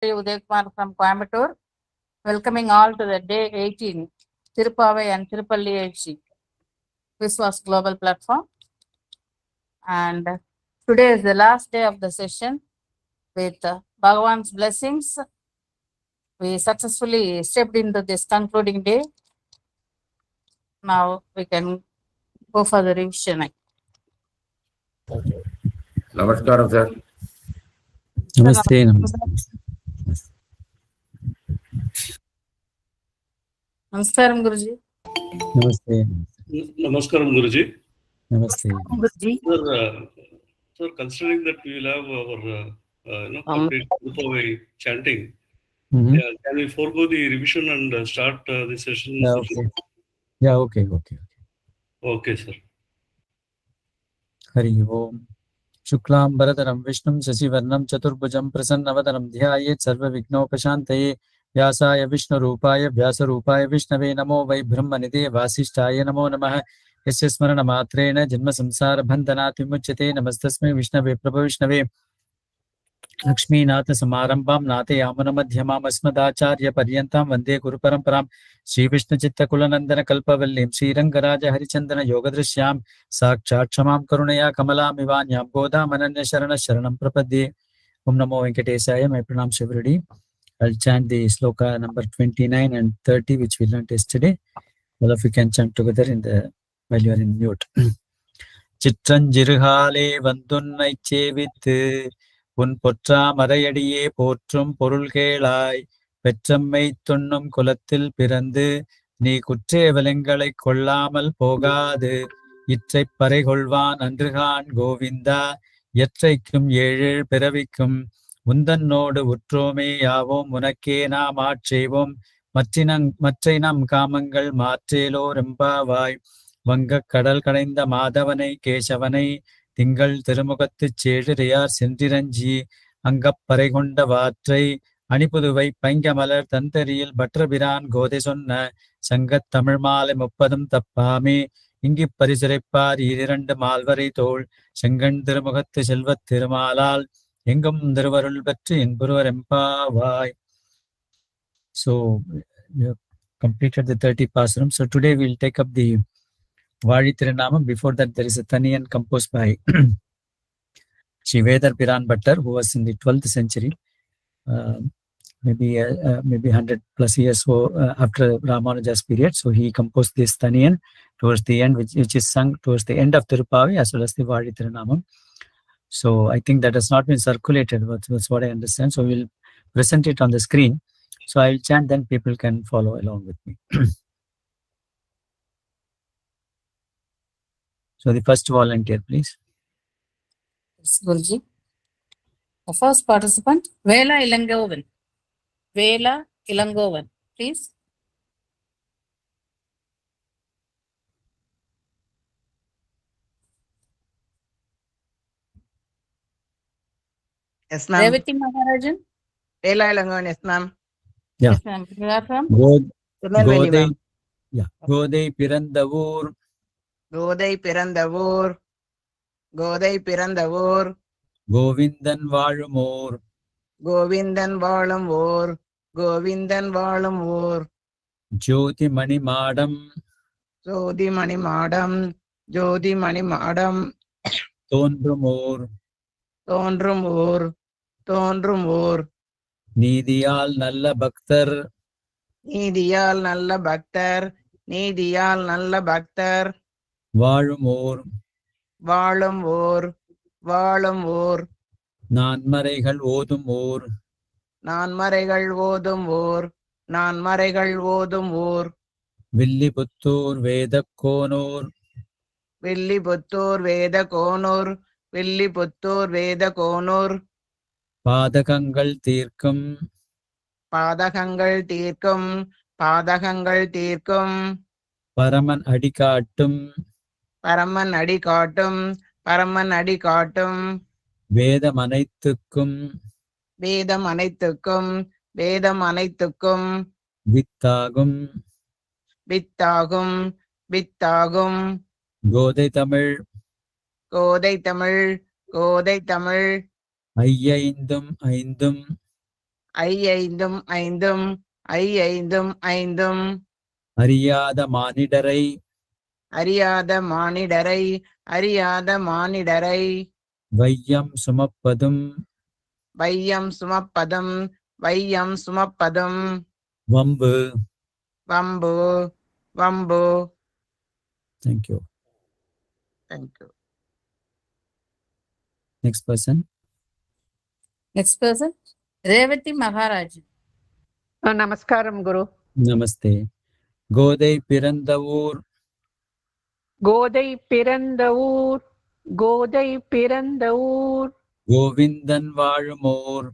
Udaykumar from Coimbatore, welcoming all to the Day 18 THIRUPPAVAI and THIRUPPAVAI VISVAS global platform. And today is the last day of the session. With Bhagavan's blessings, we successfully stepped into this concluding day. Now we can go for the revision. Namaskaram, sir. Namaste. Namaskaram, Guruji. Namaste. Namaskaram, Guruji. Namaste. Guruji. Sir, considering that we will have our complete THIRUPPAVAI chanting, can we forego the revision and start the session? Yeah, okay. Okay, sir. Hari Om. Shuklam Bharadaram Vishnum Shasivarnam Chaturbhujam Prasannavadaram Dhyayet Sarva Vignopashantaye Vyasaya Vishnu Rupaya Vyasa Rupaya Vishnave Namo Vai Brahmanide Vasishtaya Namo Namaha Yasya Smarana Matrena Janma Samsara Bandhanat Vimuchyate Namastasme Vishnave Prabha Vishnave Lakshmi Natha Samarambam Nate Yamana Madhyamam Asmadacharya Paryantam Vande Guru Paramparam Sri Vishnu Chitta Kulanandana Kalpavallim Sri Rangaraja Harichandana Yogadrishyam Sakshat Shamam Karunaya Kamalam Ivanyam Goda Mananya Sharana Sharanam Prapadye. Om Namo Venkatesaya. My pranams everybody. I'll chant the sloka number 29 and 30 which we learned yesterday. All of you can chant together while you are in mute. Chitranjirhale Vandunnai Chevithu உன் பொற்றா மறையடியே போற்றும் பொருள் கேளாய் பெற்றம்மை துண்ணும் குலத்தில் பிறந்து நீ குற்றேவலங்களை கொள்ளாமல் போகாது இற்றைப் பறை கொள்வான் அன்றுகான் கோவிந்தா எற்றைக்கும் ஏழேழ் பிறவிக்கும் உந்தன்னோடு உற்றோமே யாவோம் உனக்கே நாம் ஆட்சேவோம் மற்றை நம் காமங்கள் மாற்றேலோ ரெம்பாவாய் வங்கக் கடல் கடைந்த மாதவனை கேசவனை திங்கள் திருமுகத்துச் சேழிரையார் சென்றிரஞ்சி அங்கப்பறை கொண்ட வாற்றை அணிபுதுவை பைங்கமலர் தந்தரியில் பற்றபிரான் கோதை சொன்ன சங்கத் தமிழ் மாலை 30 தப்பாமே இங்கிப் பரிசுரைப்பார் 2 மால்வரை தோள் செங்கண் திருமுகத்து செல்வத் திருமாலால் எங்கும் திருவருள் பெற்று என்புருவர் எம்பாவாய். So we have completed the 30 pasaram. So today we will take up the VISVAS. Before that, there is a Taniyan composed by Sri Vedar Piran Bhattar, who was in the 12th century, maybe 100 plus years after Ramanuja's period. So he composed this Taniyan towards the end, which is sung towards the end of Thiruppavai as well as the VISVAS. So I think that has not been circulated, that's what I understand. So we'll present it on the screen. So I will chant, then people can follow along with me. So the first volunteer, please. Yes, Guruji. The first participant, Vela Ilangovan. Vela Ilangovan, please. Yes, ma'am. Revati Maharajan. Vela Ilangovan, yes, ma'am. Yeah. Yes, ma'am. You are from? Godai. Yeah. Godai Pirandavur. Godai Pirandavur. Godai Pirandavur. Govindan Vazhumur. Govindan Vazhumur. Govindan Vazhumur. Jyoti Mani Madam. Jyoti Mani Madam. Jyoti Mani Madam. Tondrumur. Tondrumur. Tondrumur. Nidiyal Nalla Bhaktar. Nidiyal Nalla Bhaktar. Nidiyal Nalla Bhaktar. Vazhumur. Vazhumur. Vazhumur. நான்மறைகள் ஓதும் ஊர். நான்மறைகள் ஓதும் ஊர். நான்மறைகள் ஓதும் ஊர். வில்லிபுத்தூர் வேதக்கோனூர். வில்லிபுத்தூர் வேதகோனூர். வில்லிபுத்தூர் வேதகோனூர். பாதகங்கள் தீர்க்கும். பாதகங்கள் தீர்க்கும். பாதகங்கள் தீர்க்கும். பரமன் அடிகாட்டும். பரமன் அடி காட்டும். பரமன் அடி காட்டும். வேதம் அனைத்துக்கும். வேதம் அனைத்துக்கும். வேதம் அனைத்துக்கும். வித்தாகும். வித்தாகும். வித்தாகும். கோதை தமிழ். கோதை தமிழ். கோதை தமிழ். ஐயைந்தும் ஐந்தும். ஐந்தும் ஐந்தும் ஐந்தும் ஐந்தும் அறியாத மானிடரை அறியாத மானிடரை அறியாத மானிடரை வையம் சுமப்பதும் வையம் சுமப்பதும் வையம் சுமப்பதும் வம்பு. வம்பு வம்பு. Thank you. Thank you. Next person. Next person, Revati Maharaj. நமஸ்காரம் குரு. நமஸ்தே. கோதை பிறந்த ஊர் கோதை பிறந்த ஊர் கோதை பிறந்த ஊர் கோவிந்தன் வாழுமோர்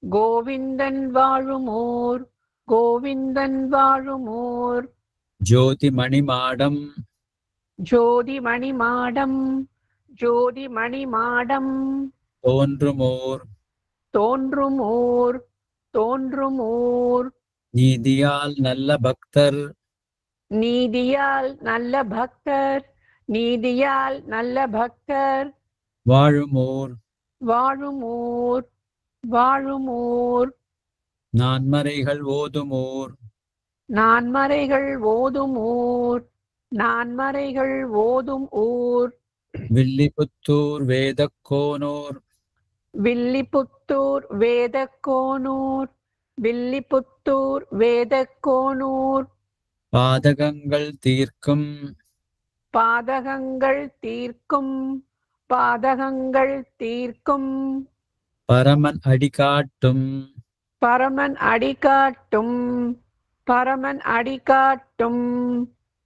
கோவிந்தன் வாழுமோர் கோவிந்தன் வாழுமோர் ஜோதி மணிமாடம் ஜோதி மணி மாடம் ஜோதி மணி மாடம் தோன்றுமோர் தோன்றுமோர் தோன்றுமோர் நீதியால் நல்ல பக்தர் நீதியால் நல்ல பக்தர் நீதியால் நல்ல பக்தர் வாழுமோர் வாழுமோர் வாழுமோர் நான்மறைகள் ஓதுமோர் நான்மறைகள் ஓதுமோர் நான்மறைகள் ஓதும் ஊர் வில்லிபுத்தூர் வேதக்கோனோர் வில்லிபுத்தூர் வேதக்கோனூர் வில்லிபுத்தூர் வேதக்கோனூர் பாதகங்கள் தீர்க்கும் பாதகங்கள் தீர்க்கும் பாதகங்கள் தீர்க்கும் பரமன் அடிகாட்டும் பரமன் அடிகாட்டும் பரமன் அடிகாட்டும்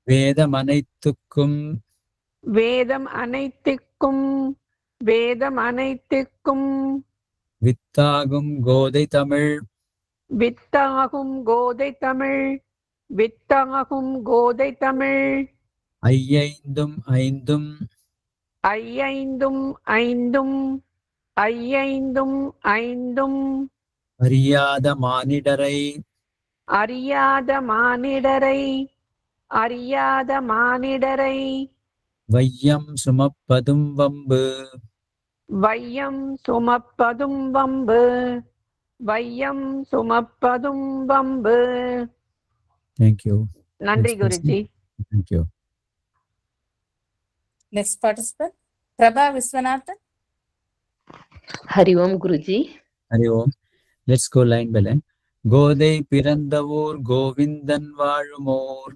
வேதமனைத்துக்கும் வேதம் அனைத்துக்கும் வேதம் அனைத்துக்கும் வித்தாகும் கோதை தமிழ் வித்தாகும் கோதை தமிழ் வித்தாகும் கோதை தமிழ் ஐந்தும் ஐந்தும் ஐந்தும் ஐந்தும் ஐந்தும் ஐந்தும் அறியாத மானிடரை அறியாத மானிடரை அறியாத மானிடரை வையம் சுமப்பதும் வம்பு. வையம் சுமப்பதும் வம்பு வையம் சுமப்பதும் வம்பு. தேங்க்யூ. நன்றி Next Guruji. Thank you. Next participant, Prabha Viswanathan. Hari Om Guruji. Hari Om. Let's go line by line. Kothai பிறந்த ஊர் கோவிந்தன் வாழுமோர்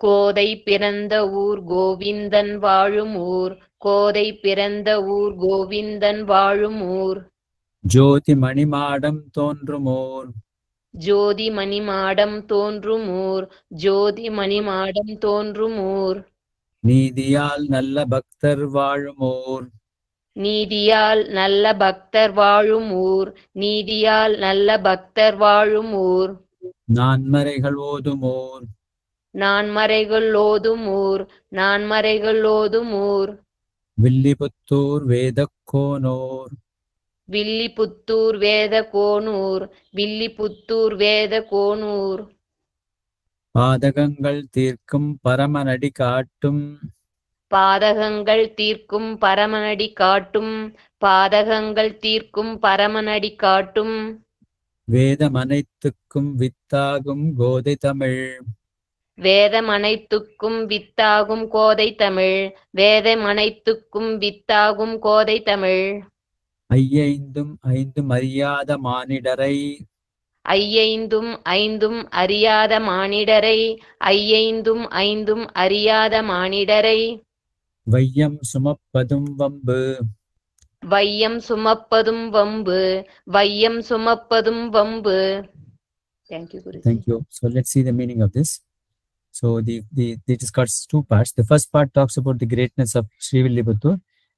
கோதை பிறந்த ஊர் கோவிந்தன் வாழும் ஊர் கோதை பிறந்த ஊர் கோவிந்தன் வாழும் ஊர் ஜோதி மணிமாடம் தோன்றுமோர் ஜோதி மணிமாடம் தோன்றும் ஊர் ஜோதி மணிமாடம் தோன்றும் ஊர் நீதியால் நல்ல பக்தர் வாழுமோர் நீதியால் நல்ல பக்தர் வாழும் ஊர் நீதியால் நல்ல பக்தர் வாழும் ஊர் நான்மறைகள் ஓதுமோர் நான்மறைகள் ஓதும் ஊர் நான்மறைகள் ஓதும் ஊர் வில்லிபுத்தூர் வேதக்கோனோர் வில்லிபுத்தூர் வேத கோனூர் வில்லிபுத்தூர் வேத கோனூர் பாதகங்கள் தீர்க்கும் பரமனடி காட்டும் பாதகங்கள் தீர்க்கும் பரமனடி காட்டும் பாதகங்கள் தீர்க்கும் பரமனடி காட்டும் வேதமனைத்துக்கும் வித்தாகும் கோதை தமிழ் வேதம் அனைத்துக்கும் வித்தாகும் கோதை தமிழ் வேதம் அனைத்துக்கும் வித்தாகும் கோதை தமிழ் ஐந்தும் ஐந்தும் அறியாத மானிடரை ஐந்தும் ஐந்தும் அறியாத மானிடரை ஐந்தும் ஐந்தும் அறியாத மானிடரை வையம் சுமப்பதும் வம்பு. வையம் சுமப்பதும் வம்பு வையம் சுமப்பதும் வம்பு. Thank you, Guruji. Thank you. So let's see the meaning of this. So it has got two parts. The first part talks about the greatness of Srivilliputtur.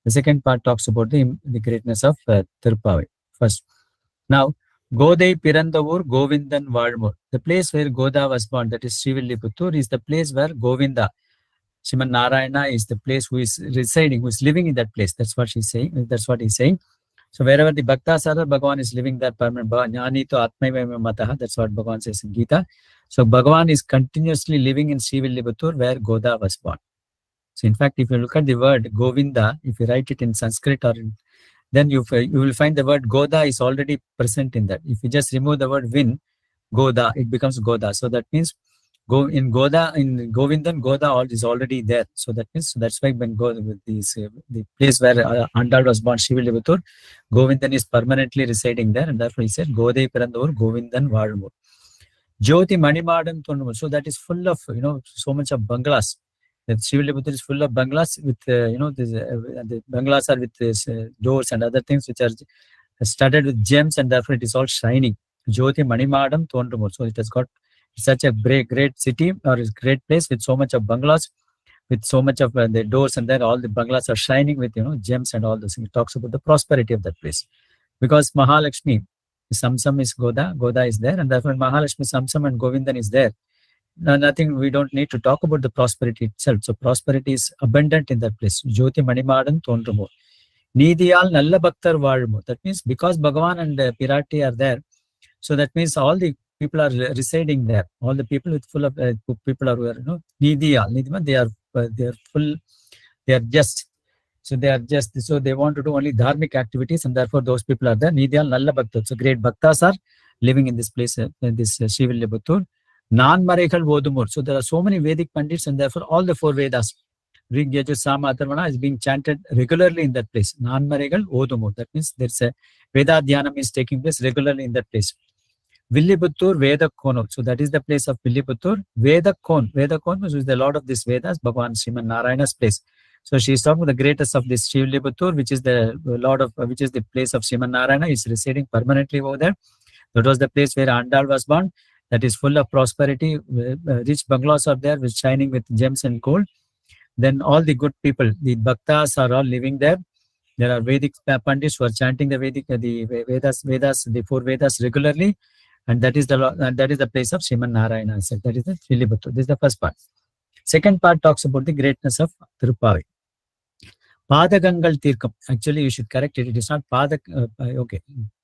The second part talks about the greatness of THIRUPPAVAI. First, now Godai Pirandavur Govindan Valmur. The place where Goda was born, that is Srivilliputtur, is the place where Govinda, Sriman Narayana, is the place who is residing, who is living in that place. That's what she's saying. That's what he's saying. So wherever the Bhaktas are, Bhagavan is living there permanent. Jnani to Atmaiva Mataha. That's what Bhagavan says in Gita. So Bhagavan is continuously living in Srivilliputtur where Goda was born. So in fact, if you look at the word Govinda, if you write it in Sanskrit or in then you will find the word Goda is already present in that. If you just remove the word Vin, Goda, it becomes Goda. So that means go in Goda, in Govindan, Goda is already there. So that means, so that's why when go with these the place where Andal was born, Shivilibutur, Govindan is permanently residing there, and therefore he said Godai Pirandur Govindan Vazhumur. Jyoti Manimadam Thonumur. So that is full of, so much of bungalows. The Shivilibutur is full of bungalows with the bungalows are with this, doors and other things which are studded with gems, and therefore it is all shining. Jyoti Manimadam Thonumur. So it has got such a great city or a great place with so much of bungalows, with so much of the doors, and then all the bungalows are shining with gems and all this. It talks about the prosperity of that place, because Mahalakshmi, Samsam is Goda is there, and therefore Mahalakshmi, Samsam and Govindan is there. Nothing, we don't need to talk about the prosperity itself. So prosperity is abundant in that place. Jyoti Manimadan Thonrumo. Nidiyal Nalla Bhaktar Valumo. That means because Bhagavan and Pirati are there, so that means all the people are residing there. All the people with full of people are Nidiyal. They are full. They are just. So they are just. So they want to do only dharmic activities, and therefore those people are there. Nidiyal Nalla Bhaktar. So great bhaktas are living in this place, in this Shivilibutur. Non-Marekhal Vodumur. So there are so many Vedic Pandits, and therefore all the 4 Vedas, Rig, Yajur, Sama, Atharvana, is being chanted regularly in that place. Non-Marekhal Vodumur. That means there's a Veda Dhyanam is taking place regularly in that place. Villibuttur Veda Kono. So that is the place of Villibuttur. Veda Kon. Veda Kon is the Lord of this Vedas, Bhagavan Sriman Narayana's place. So she is talking about the greatest of this Shivilibutur, which is the Lord of, which is the place of Sriman Narayana, is residing permanently over there. That was the place where Andal was born. That is full of prosperity. Rich bungalows are there, with shining with gems and gold. Then all the good people, the bhaktas, are all living there. There are Vedic Pandits who are chanting the Vedas, the 4 Vedas regularly, and that is the place of Sriman Narayana. That is the Shivilibutur. This is the first part. Second part talks about the greatness of Thiruppavai. Padagangal Tirkam. Actually, you should correct it. It is not Padak. Okay,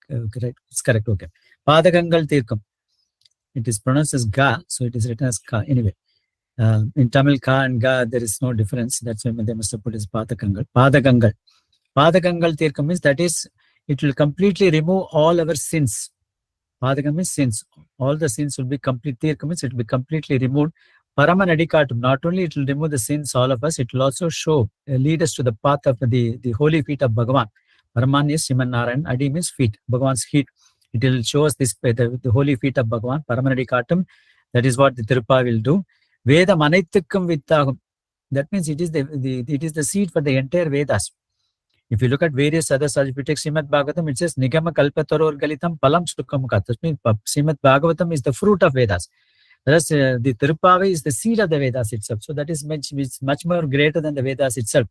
correct. It's correct. Okay, Padagangal Tirkam. It is pronounced as Ga, so it is written as Ka. Anyway, in Tamil, Ka and Ga, there is no difference. That's why they must have put it as Padagangal. Padagangal. Padagangal Tirkam means, that is, it will completely remove all our sins. Padagangal means sins. All the sins will be complete. Tirkam means it will be completely removed. Paraman Adikatum. Not only it will remove the sins, all of us, it will also show, lead us to the path of the holy feet of Bhagavan. Paraman is Sriman Narayan. Adi means feet. Bhagavan's feet. It will show us this, the holy feet of Bhagavan, Paramanadikatam. That is what the Thiruppavai will do. Veda Manaithikkam Vittagam. That means it is the seed for the entire Vedas. If you look at various other such, if you take Srimad Bhagavatam, it says Nigama Kalpataror Galitam Palam Sukam Kat. That means Srimad Bhagavatam is the fruit of Vedas. Whereas the Thiruppavai is the seed of the Vedas itself. So that is much more greater than the Vedas itself.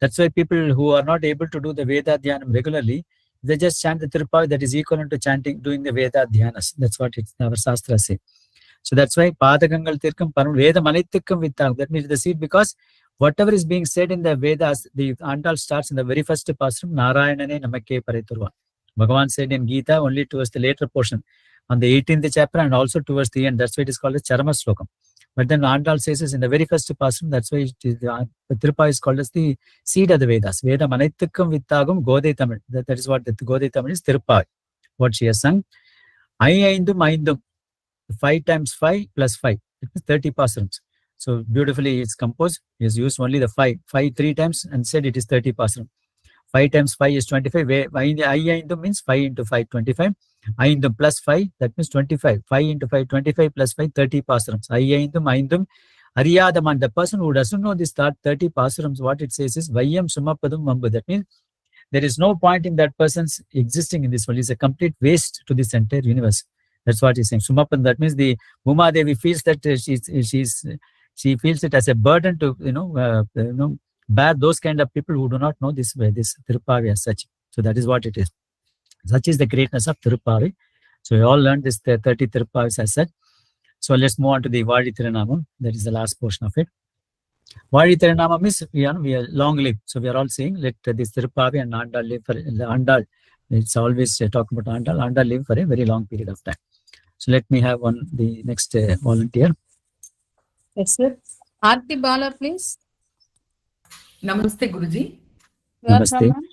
That's why people who are not able to do the Veda Dhyanam regularly, they just chant the Thiruppavai. That is equivalent to chanting, doing the Veda Dhyanas. That's what our Shastras say. So that's why Padagangal Tirkam Param Veda Manithikkam Vittagam. That means the seed, because whatever is being said in the Vedas, the Andal starts in the very first pasram, Narayanane Namakke Pariturva. Bhagavan said in Gita only towards the later portion, on the 18th chapter and also towards the end. That's why it is called as Charama Slokam. But then Andal says is in the very first pasram, that's why the Thiruppavai is called as the seed of the Vedas. Veda Manithikkam Vittagam Godai Tamil. That is what the Godai Tamil is, Thiruppavai. What she has sung. Aindum. 5 times 5 plus 5. It is 30 pasrams. So beautifully it's composed. He has used only the 5. 5 3 times and said it is 30 pasram. 5 times 5 is 25. Aindum means 5 into 5, 25. Aindum plus 5, that means 25. 5 into 5, 25 plus 5, 30 pasrams. Aindum. Ariyadaman, the person who doesn't know this 30 pasrams, what it says is Vayam Sumapadum Mambu. That means there is no point in that person's existing in this world. It's a complete waste to this entire universe. That's what he's saying. Sumapan, that means the Uma Devi feels that she feels it as a burden to bear those kind of people who do not know this Thiruppavai as such. So that is what it is. Such is the greatness of Thiruppavai. So we all learned this 30 Thiruppavais as such. So let's move on to the Vadi Thirunamam. That is the last portion of it. Vadi Thirunamam is we are long live. So we are all saying let this Thiruppavai and Andal live for Andal. It's always talking about Andal. Andal live for a very long period of time. So let me have the next volunteer. Yes, sir. Aarti Bala, please. Namaste, Guruji. You are Namaste. from?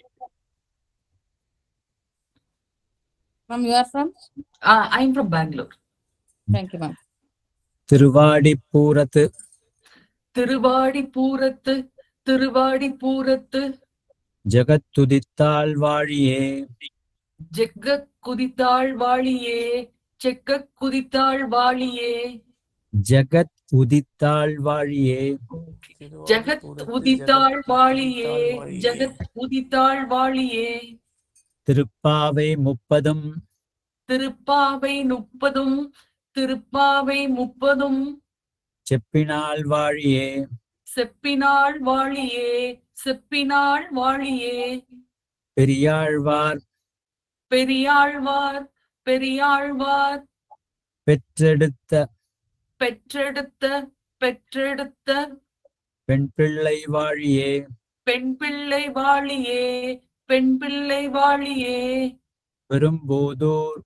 Ma'am, you are from? I'm from Bangalore. Thank you, ma'am. திருவாடிப்பூரத்து திருவாடிப்பூரத்து திருவாடிப்பூரத்து ஜகத்துதித்தாள் வாழியே ஜெகத் குதித்தாள் வாழியே செக்கக் குதித்தாள் வாழியே ஜகத் உதித்தாள் வாழியே ஜகத் உதித்தாள் வாழியே ஜகத் உதித்தாள் வாழியே திருப்பாவை 30 திருப்பாவை 30 திருப்பாவை 30 செப்பினாள் வாழியே செப்பினாள் வாழியே செப்பினாள் வாழியே பெரியாழ்வார் பெரியாழ்வார் பெரியாழ்வார் பெற்றெடுத்த பெற்றெடுத்த பெற்றெடுத்த பெண் பிள்ளை வாழியே பெண் பிள்ளை வாழியே பெண் பிள்ளை வாழியே பெரும்போதூர்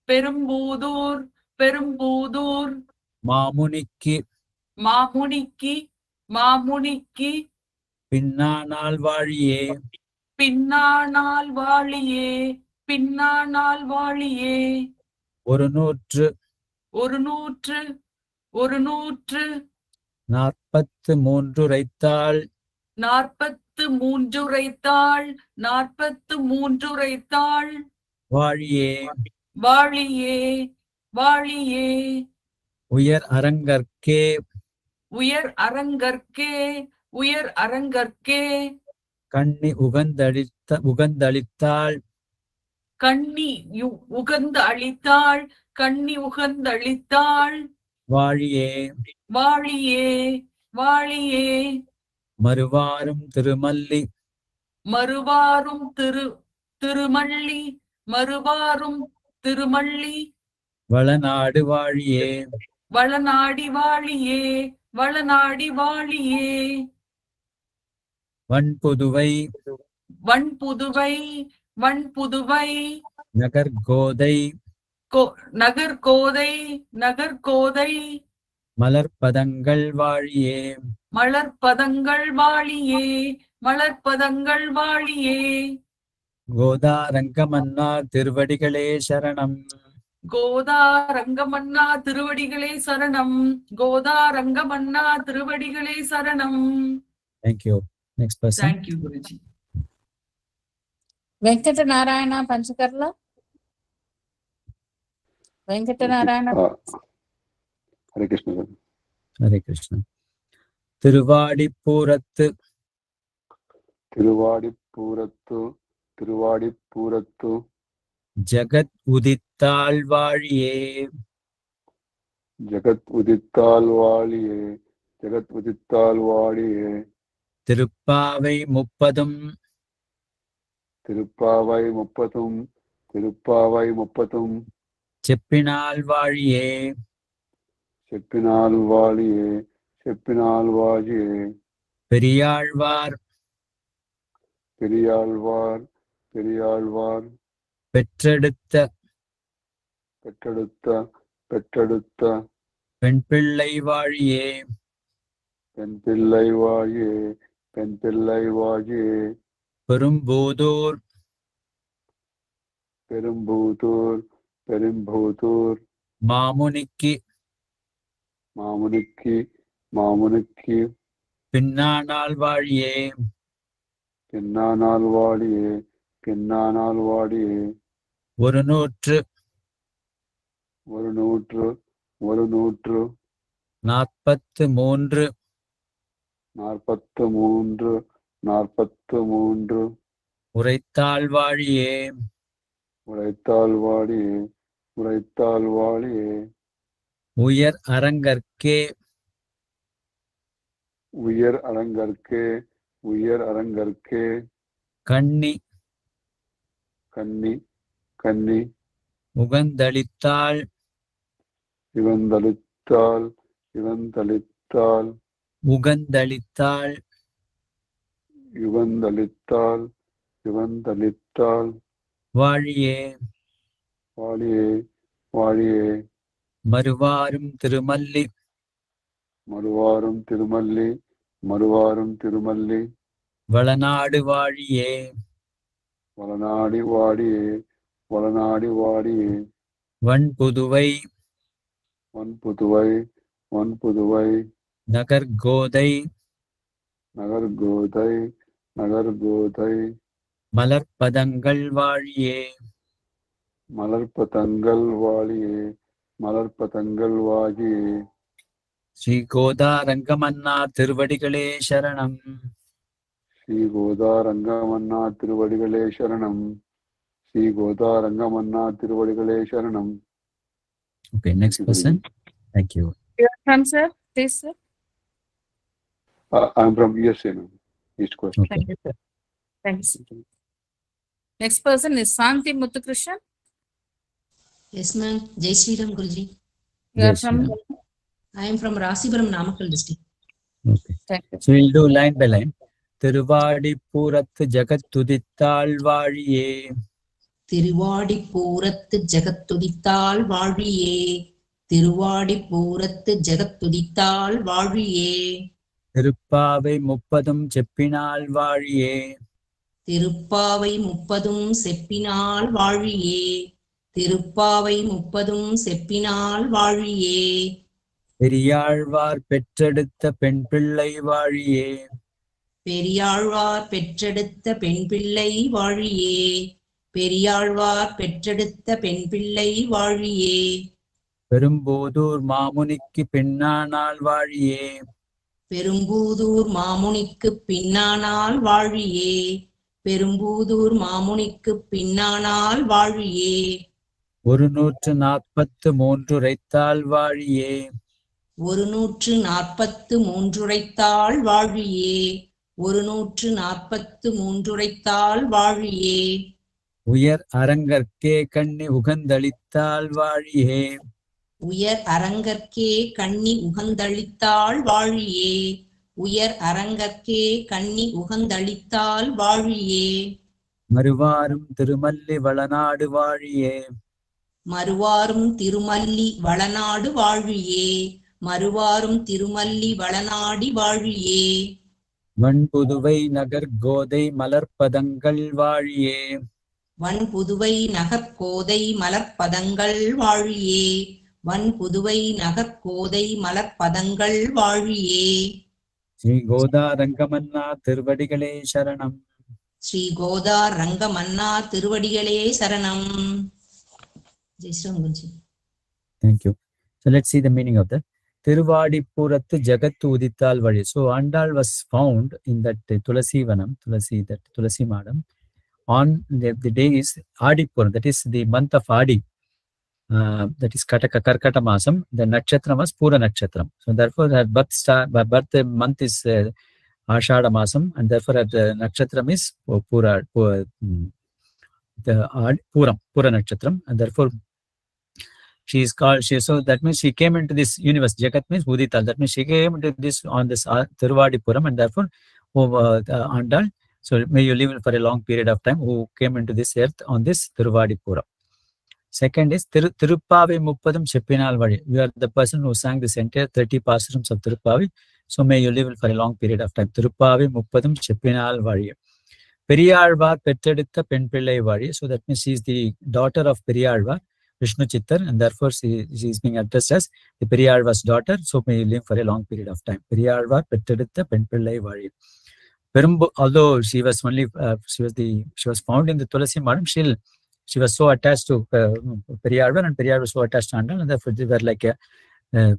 பெரும்பூதூர் பெரும்பூதூர் மாமுனிக்கு மாமுனிக்கு மாமுனிக்கு பின்னானாள் வாழியே பின்னானால் வாழியே பின்னானால் வாழியே ஒரு நூற்று ஒரு நூற்று ஒரு நூற்று 43 உரைத்தாள் 43 உரைத்தாள் 43 உரைத்தாள் வாழியே வாழியே வாழியே உயர் அரங்கற்கே உயர் அரங்கற்கே உயர் அரங்கற்கே கண்ணி உகந்தளித்தாள் கண்ணி உகந்து அளித்தாள் கண்ணி உகந்து அளித்தாள் வாழியே வாழியே வாழியே மறுவாரும் திருமல்லி மறுவாரும் திருமல்லி மறுவாரும் திருமல்லி வளநாடு வாழியே வளநாடி வாழியே வளநாடி வாழியே வன்புதுவை வன்புதுவை வன்புதுவை நகர்கோதை நகர்கோதை நகர்கோதை மலர்பதங்கள் வாழியே மலர்பதங்கள் வாழியே மலர்பதங்கள் வாழியே கோதா ரங்கமன்னார் திருவடிகளே சரணம் கோதா ரங்கமன்னா திருவடிகளே சரணம் கோதா ரங்கமன்னா திருவடிகளே சரணம். Thank you. Next person. Thank you Guruji. Venkata Narayana Panchakarla. Venkata Narayana. Hare Krishna. Hare Krishna. திருவாடிப்பூரத்து திருவாடிப்பூரத்து திருவாடிப்பூரத்து ஜகத் உதித்தாள் வாழியே ஜகத் உதித்தாள் வாழியே ஜகத் உதித்தாள் வாழியே திருப்பாவை 30 திருப்பாவை 30 திருப்பாவை 30 செப்பினாள் வாழியே செப்பினாள் வாழியே செப்பினாள் வாழியே பெரியாழ்வார் பெரியாழ்வார் பெரியாழ்வார் பெற்றெடுத்த பெற்றெடுத்த பெற்றெடுத்த பெண் பிள்ளை வாழியே பெண் பிள்ளை வாழியே பெண் பிள்ளை வாழியே பெரும்போதூர் பெரும்பூதூர் பெரும்பூதூர் மாமுனிக்கு மாமுனிக்கு மாமுனிக்கு பின்னானாள் வாழியே பின்னானால் வாழியே பின்னானால் வாழியே ஒரு நூற்று ஒரு நூற்று ஒரு நூற்று 43 43 43 உரைத்தாள் வாழியே உரைத்தாள் வாழியே உரைத்தாள் வாழியே உயர் அரங்கற்கே உயர் அரங்கற்கே உயர் அரங்கற்கே கண்ணி கண்ணி கண்ணி உகந்தளித்தாள் இவந்தளித்தாள் இவந்தளித்தாள் உகந்தளித்தாள் யுகந்தளித்தாள் யுகந்தளித்தாள் வாழியே வாழியே வாழியே மறுவாரும் திருமல்லி மறுவாரும் திருமல்லி மறுவாரும் திருமல்லி வளநாடு வாழியே வளநாடி வாழியே வளநாடி வாடியே வன்புதுவை வன்புதுவை வன்புதுவை நகர்கோதை நகர்கோதை நகர்கோதை மலர்பதங்கள் வாழியே. மலர்பதங்கள் வாழியே மலர்பதங்கள் வாகியே. ஸ்ரீ கோதா ரங்கமன்னா திருவடிகளே சரணம். ஸ்ரீ கோதா ரங்கமன்னா திருவடிகளே சரணம். ஸ்ரீ கோதா ரங்கமன்னா திருவடிகளே சரணம். Okay, next person. Thank you. You're from, sir? Please, sir. I'm from USA now. East Coast. Okay. Thank you, sir. Thanks. Next person is Santi Muthukrishnan. Yes, ma'am. Jai Sri Ram Guruji. You are Yes, from? ma'am. I am from Rasipuram, Namakkal district. Okay. Thank you. So we'll do line by line. திருவாடிப்பூரத்து ஜகத்துதித்தாள் வாழியே. திருவாடிப்பூரத்து ஜகத்துதித்தாள் வாழியே. திருவாடிப்பூரத்து ஜகத்துதித்தாள் வாழியே. திருப்பாவை 30 செப்பினாள் வாழியே. திருப்பாவை 30 செப்பினாள் வாழியே. திருப்பாவை 30 செப்பினாள் வாழியே. பெரியாழ்வார் பெற்றெடுத்த பெண் பிள்ளை வாழியே. பெரியாழ்வார் பெற்றெடுத்த பெண் பிள்ளை வாழியே. பெரியாழ்வார் பெற்றெடுத்த பெண் பிள்ளை வாழியே. பெரும்போதூர் மாமுனிக்கு பின்னானாள் வாழியே. பெரும்பூதூர் மாமுனிக்கு பின்னானால் வாழியே. பெரும்பூதூர் மாமுனிக்கு பின்னானால் வாழியே. 143 உரைத்தாள் வாழியே. 143 உரைத்தாள் வாழியே. 143 உரைத்தாள் வாழியே. உயர் அரங்கற்கே கண்ணி உகந்தளித்தாள் வாழியே. உயர் அரங்கற்கே கண்ணி உகந்தளித்தாள் வாழியே. உயர் அரங்கற்கே கண்ணி உகந்தளித்தாள் வாழியே. மறுவாரும் திருமல்லி வளநாடு வாழியே. மறுவாரும் திருமல்லி வளநாடு வாழியே. மறுவாரும் திருமல்லி வளநாடி வாழியே. வன்புதுவை நகர்கோதை மலர்பதங்கள் வாழியே. வன்புதுவை நகர்கோதை மலர்பதங்கள் வாழியே. வன்புதுவை நகர்கோதை மலர்பதங்கள் வாழியே. ஸ்ரீ கோதா ரங்கமன்னா திருவடிகளே சரணம். ஸ்ரீ கோதா ரங்கமன்னா திருவடிகளே சரணம். Jai Sri Ram Guruji. Thank you. So let's see the meaning of that. Tiruvadipurathu Jagattu Udittal Vadi. So Andal was found in that Tulasi Vanam, Tulasi Madam, on the day is Adipuram, that is the month of Adi. That is Karkata Masam. The nakshatra was Pura Nakshatram. So therefore her birth month is Ashada Masam, and therefore her nakshatram is Pura Nakshatram, and therefore she is called, so that means she came into this universe. Jagat means Udital. That means she came into this on this Tiruvadipuram, and therefore Andal. So may you live for a long period of time, who came into this earth on this Tiruvadipuram. Second is Thiruppavai 30 Cheppinal Vadi. You are the person who sang this entire 30 pastorams of Thiruppavai. So may you live for a long period of time. Thiruppavai 30 Cheppinal Vadi. Periyalvar Petteditha Pen Pillai Vadi. So that means she is the daughter of Periyalvar, Vishnu Chittar, and therefore she is being addressed as the Periyalvar's daughter. So may you live for a long period of time. Periyalvar Petteditha Pen Pillai Vadi. Although she was only she was found in the Tulasi Madam, she was so attached to Periyalvar, and Periyalvar was so attached to Andal, and therefore they were like a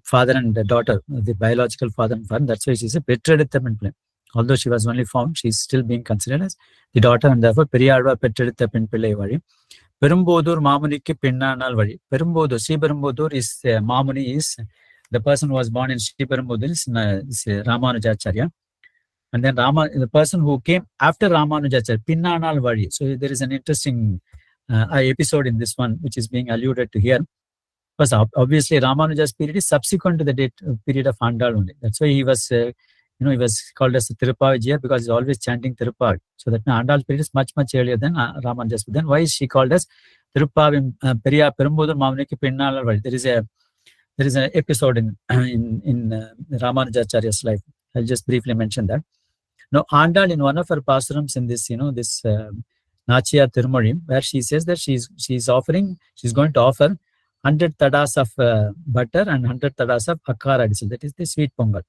father and a daughter, the biological father and father. That's why she is a Petteditha Pen Pillai. Although she was only found, she is still being considered as the daughter, and therefore Periyalvar Petteditha Pen Pillai Vadi. Perumbodur Mamunikku Pinnanal Vadi. Perumbodur, Sri Perumbodur is Mamuni is the person who was born in Sri Perumbodur is Ramanujacharya. And then the person who came after Ramanujacharya, Pinnanal Vadi. So there is an interesting episode in this one, which is being alluded to here. Because obviously Ramanuja's period is subsequent to the period of Andal only. That's why he was, he was called as Thiruppavai, because he's always chanting Thiruppavai. So that Andal period is much earlier than Ramanuja's. Then why is she called as Thiruppavai Perumbodur Mamunikku Pinnanal Vadi? There is an episode in Ramanujacharya's life. I'll just briefly mention that. Now, Andal in one of her pastorams in this, this Nachiyar Tirumozhi, where she says that she's going to offer 100 tadas of butter and 100 tadas of akkar adisal, that is the sweet pongal,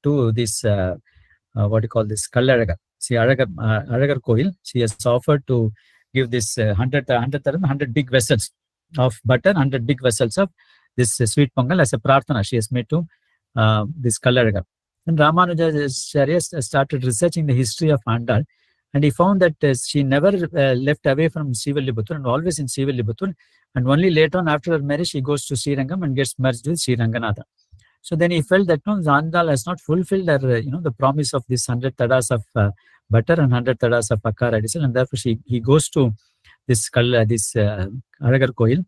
to this what do you call this, Kallaragar. See, Aragar Koil, she has offered to give this 100 big vessels of butter, 100 big vessels of this sweet pongal as a prarthana she has made to this Kallaragar. And Ramanujacharya started researching the history of Andal, and he found that she never left away from Srivilliputtur and always in Srivilliputtur, and only later on after her marriage she goes to Srirangam and gets merged with Sri Ranganatha. So then he felt that no, Andal has not fulfilled her, the promise of this 100 tadas of butter and 100 tadas of akkar adisal, and therefore he goes to this Aragar Koil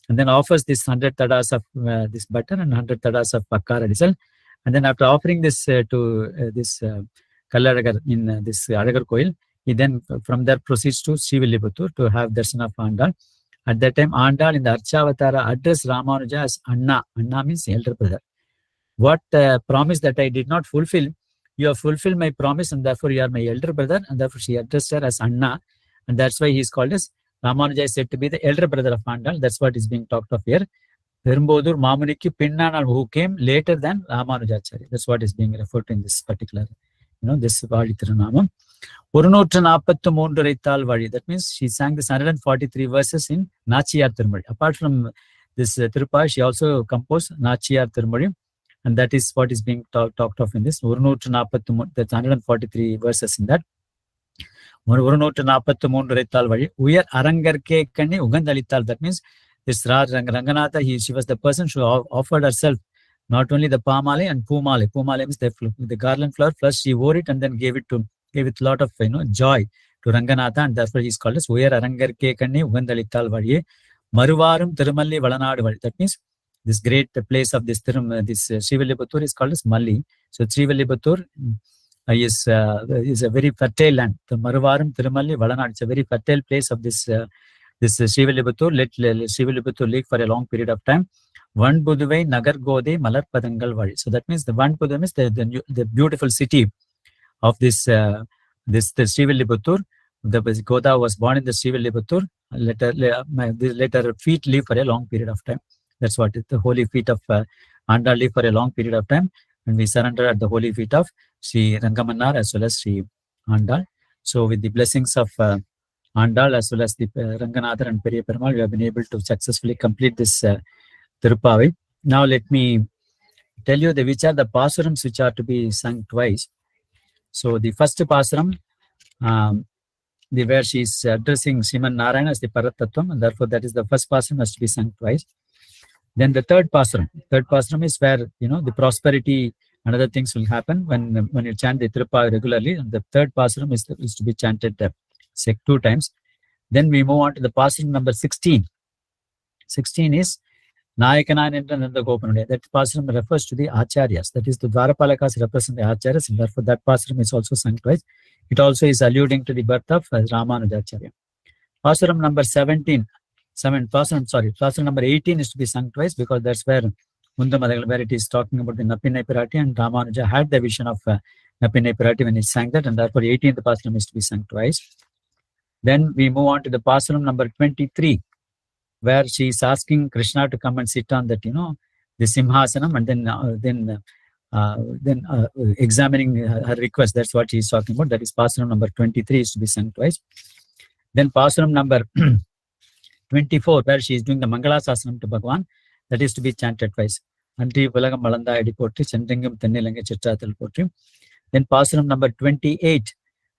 and then offers this 100 tadas of this butter and 100 tadas of akkar adisal. And then after offering this to this Kallaragar in this Aragar Koil, he then from there proceeds to Srivilliputtur to have darshan of Andal. At that time, Andal in the Archavatara addressed Ramanuja as Anna. Anna means elder brother. What promise that I did not fulfill, you have fulfilled my promise, and therefore you are my elder brother, and therefore she addressed her as Anna, and that's why he is called as Ramanuja is said to be the elder brother of Andal. That's what is being talked of here. Perumbodur Mamunikku Pinnanal, who came later than Ramanujacharya. That's what is being referred to in this particular, this Vali Tirunamam. That means she sang this 143 verses in Nachiyar Tirumozhi. Apart from this Tiruppavai, she also composed Nachiyar Tirumozhi, and that is what is being talked of in this. That's 143 verses in that. Uyar Arangarke Kani Ugandalital. That means this Ranganatha, she was the person who offered herself not only the Pamale and Pumale. Pumale means the garland flower, plus she wore it and then gave it a lot of joy to Ranganatha, and therefore he is called as Uyar Arangarke Kani Ugandalital Vadiye Maruvarum Tirumalli Valanadu. That means this great place of this Srivilliputtur is called as Malli. So Srivilliputtur is a very fertile land. The Maruvarum Tirumalli Valanadu, it's a very fertile place of this Srivilliputtur. Let Srivilliputtur live for a long period of time. Van Buduvai Nagar Gode Malar Padangal Vadi. So that means the Van Buduvai is the beautiful city of this Srivilliputtur. The Goda was born in the Srivilliputtur. Let her feet live for a long period of time. That's what the holy feet of Andal live for a long period of time, and we surrender at the holy feet of Sri Rangamannar as well as Sri Andal. So with the blessings of Andal as well as the Ranganatha and Periya Perumal, we have been able to successfully complete this Thiruppavai. Now let me tell you which are the pasurams which are to be sung twice. So the first pasuram, where she is addressing Sriman Narayana as the Paratattvam, and therefore that is the first pasuram has to be sung twice. Then the third pasuram is where the prosperity and other things will happen when you chant the Thiruppavai regularly, and the third pasuram is to be chanted 2 times. Then we move on to the pasuram number 16. 16 is Nayakananendra Nanda Gopanude. That pasuram refers to the Acharyas. That is, the Dwarapalakas represent the Acharyas, and therefore that pasuram is also sung twice. It also is alluding to the birth of Ramanujacharya. Pasuram number 18 is to be sung twice, because that's where where it is talking about the Nappinai Pirati, and Ramanuja had the vision of Nappinai Pirati when he sang that, and therefore 18th pasuram is to be sung twice. Then we move on to the pasuram number 23, where she is asking Krishna to come and sit on that, the Simhasanam, and then examining her request. That's what she is talking about. That is pasuram number 23 is to be sung twice. Then pasuram number 24, where she is doing the Mangala Sasanam to Bhagwan, that is to be chanted twice. Andri Ulagam Malanda Edi Potri, Chandringam Tennilanga Chitrathal Potri. Then pasuram number 28,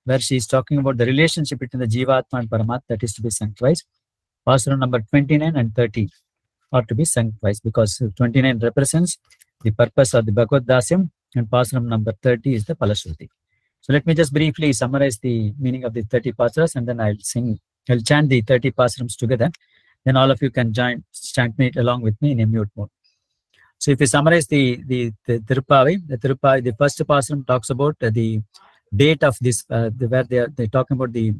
where she is talking about the relationship between the Jivatma and Paramatma, that is to be sung twice. Pasuram number 29 and 30 are to be sung twice, because 29 represents the purpose of the Bhagavad Dasyam, and pasuram number 30 is the Palashruti. So let me just briefly summarize the meaning of the 30 pasuras, and then I'll chant the 30 pasurams together. Then all of you can chant me along with me in a mute mode. So if you summarize the Thiruppavai, the first pasuram talks about the date of this, where they're talking about the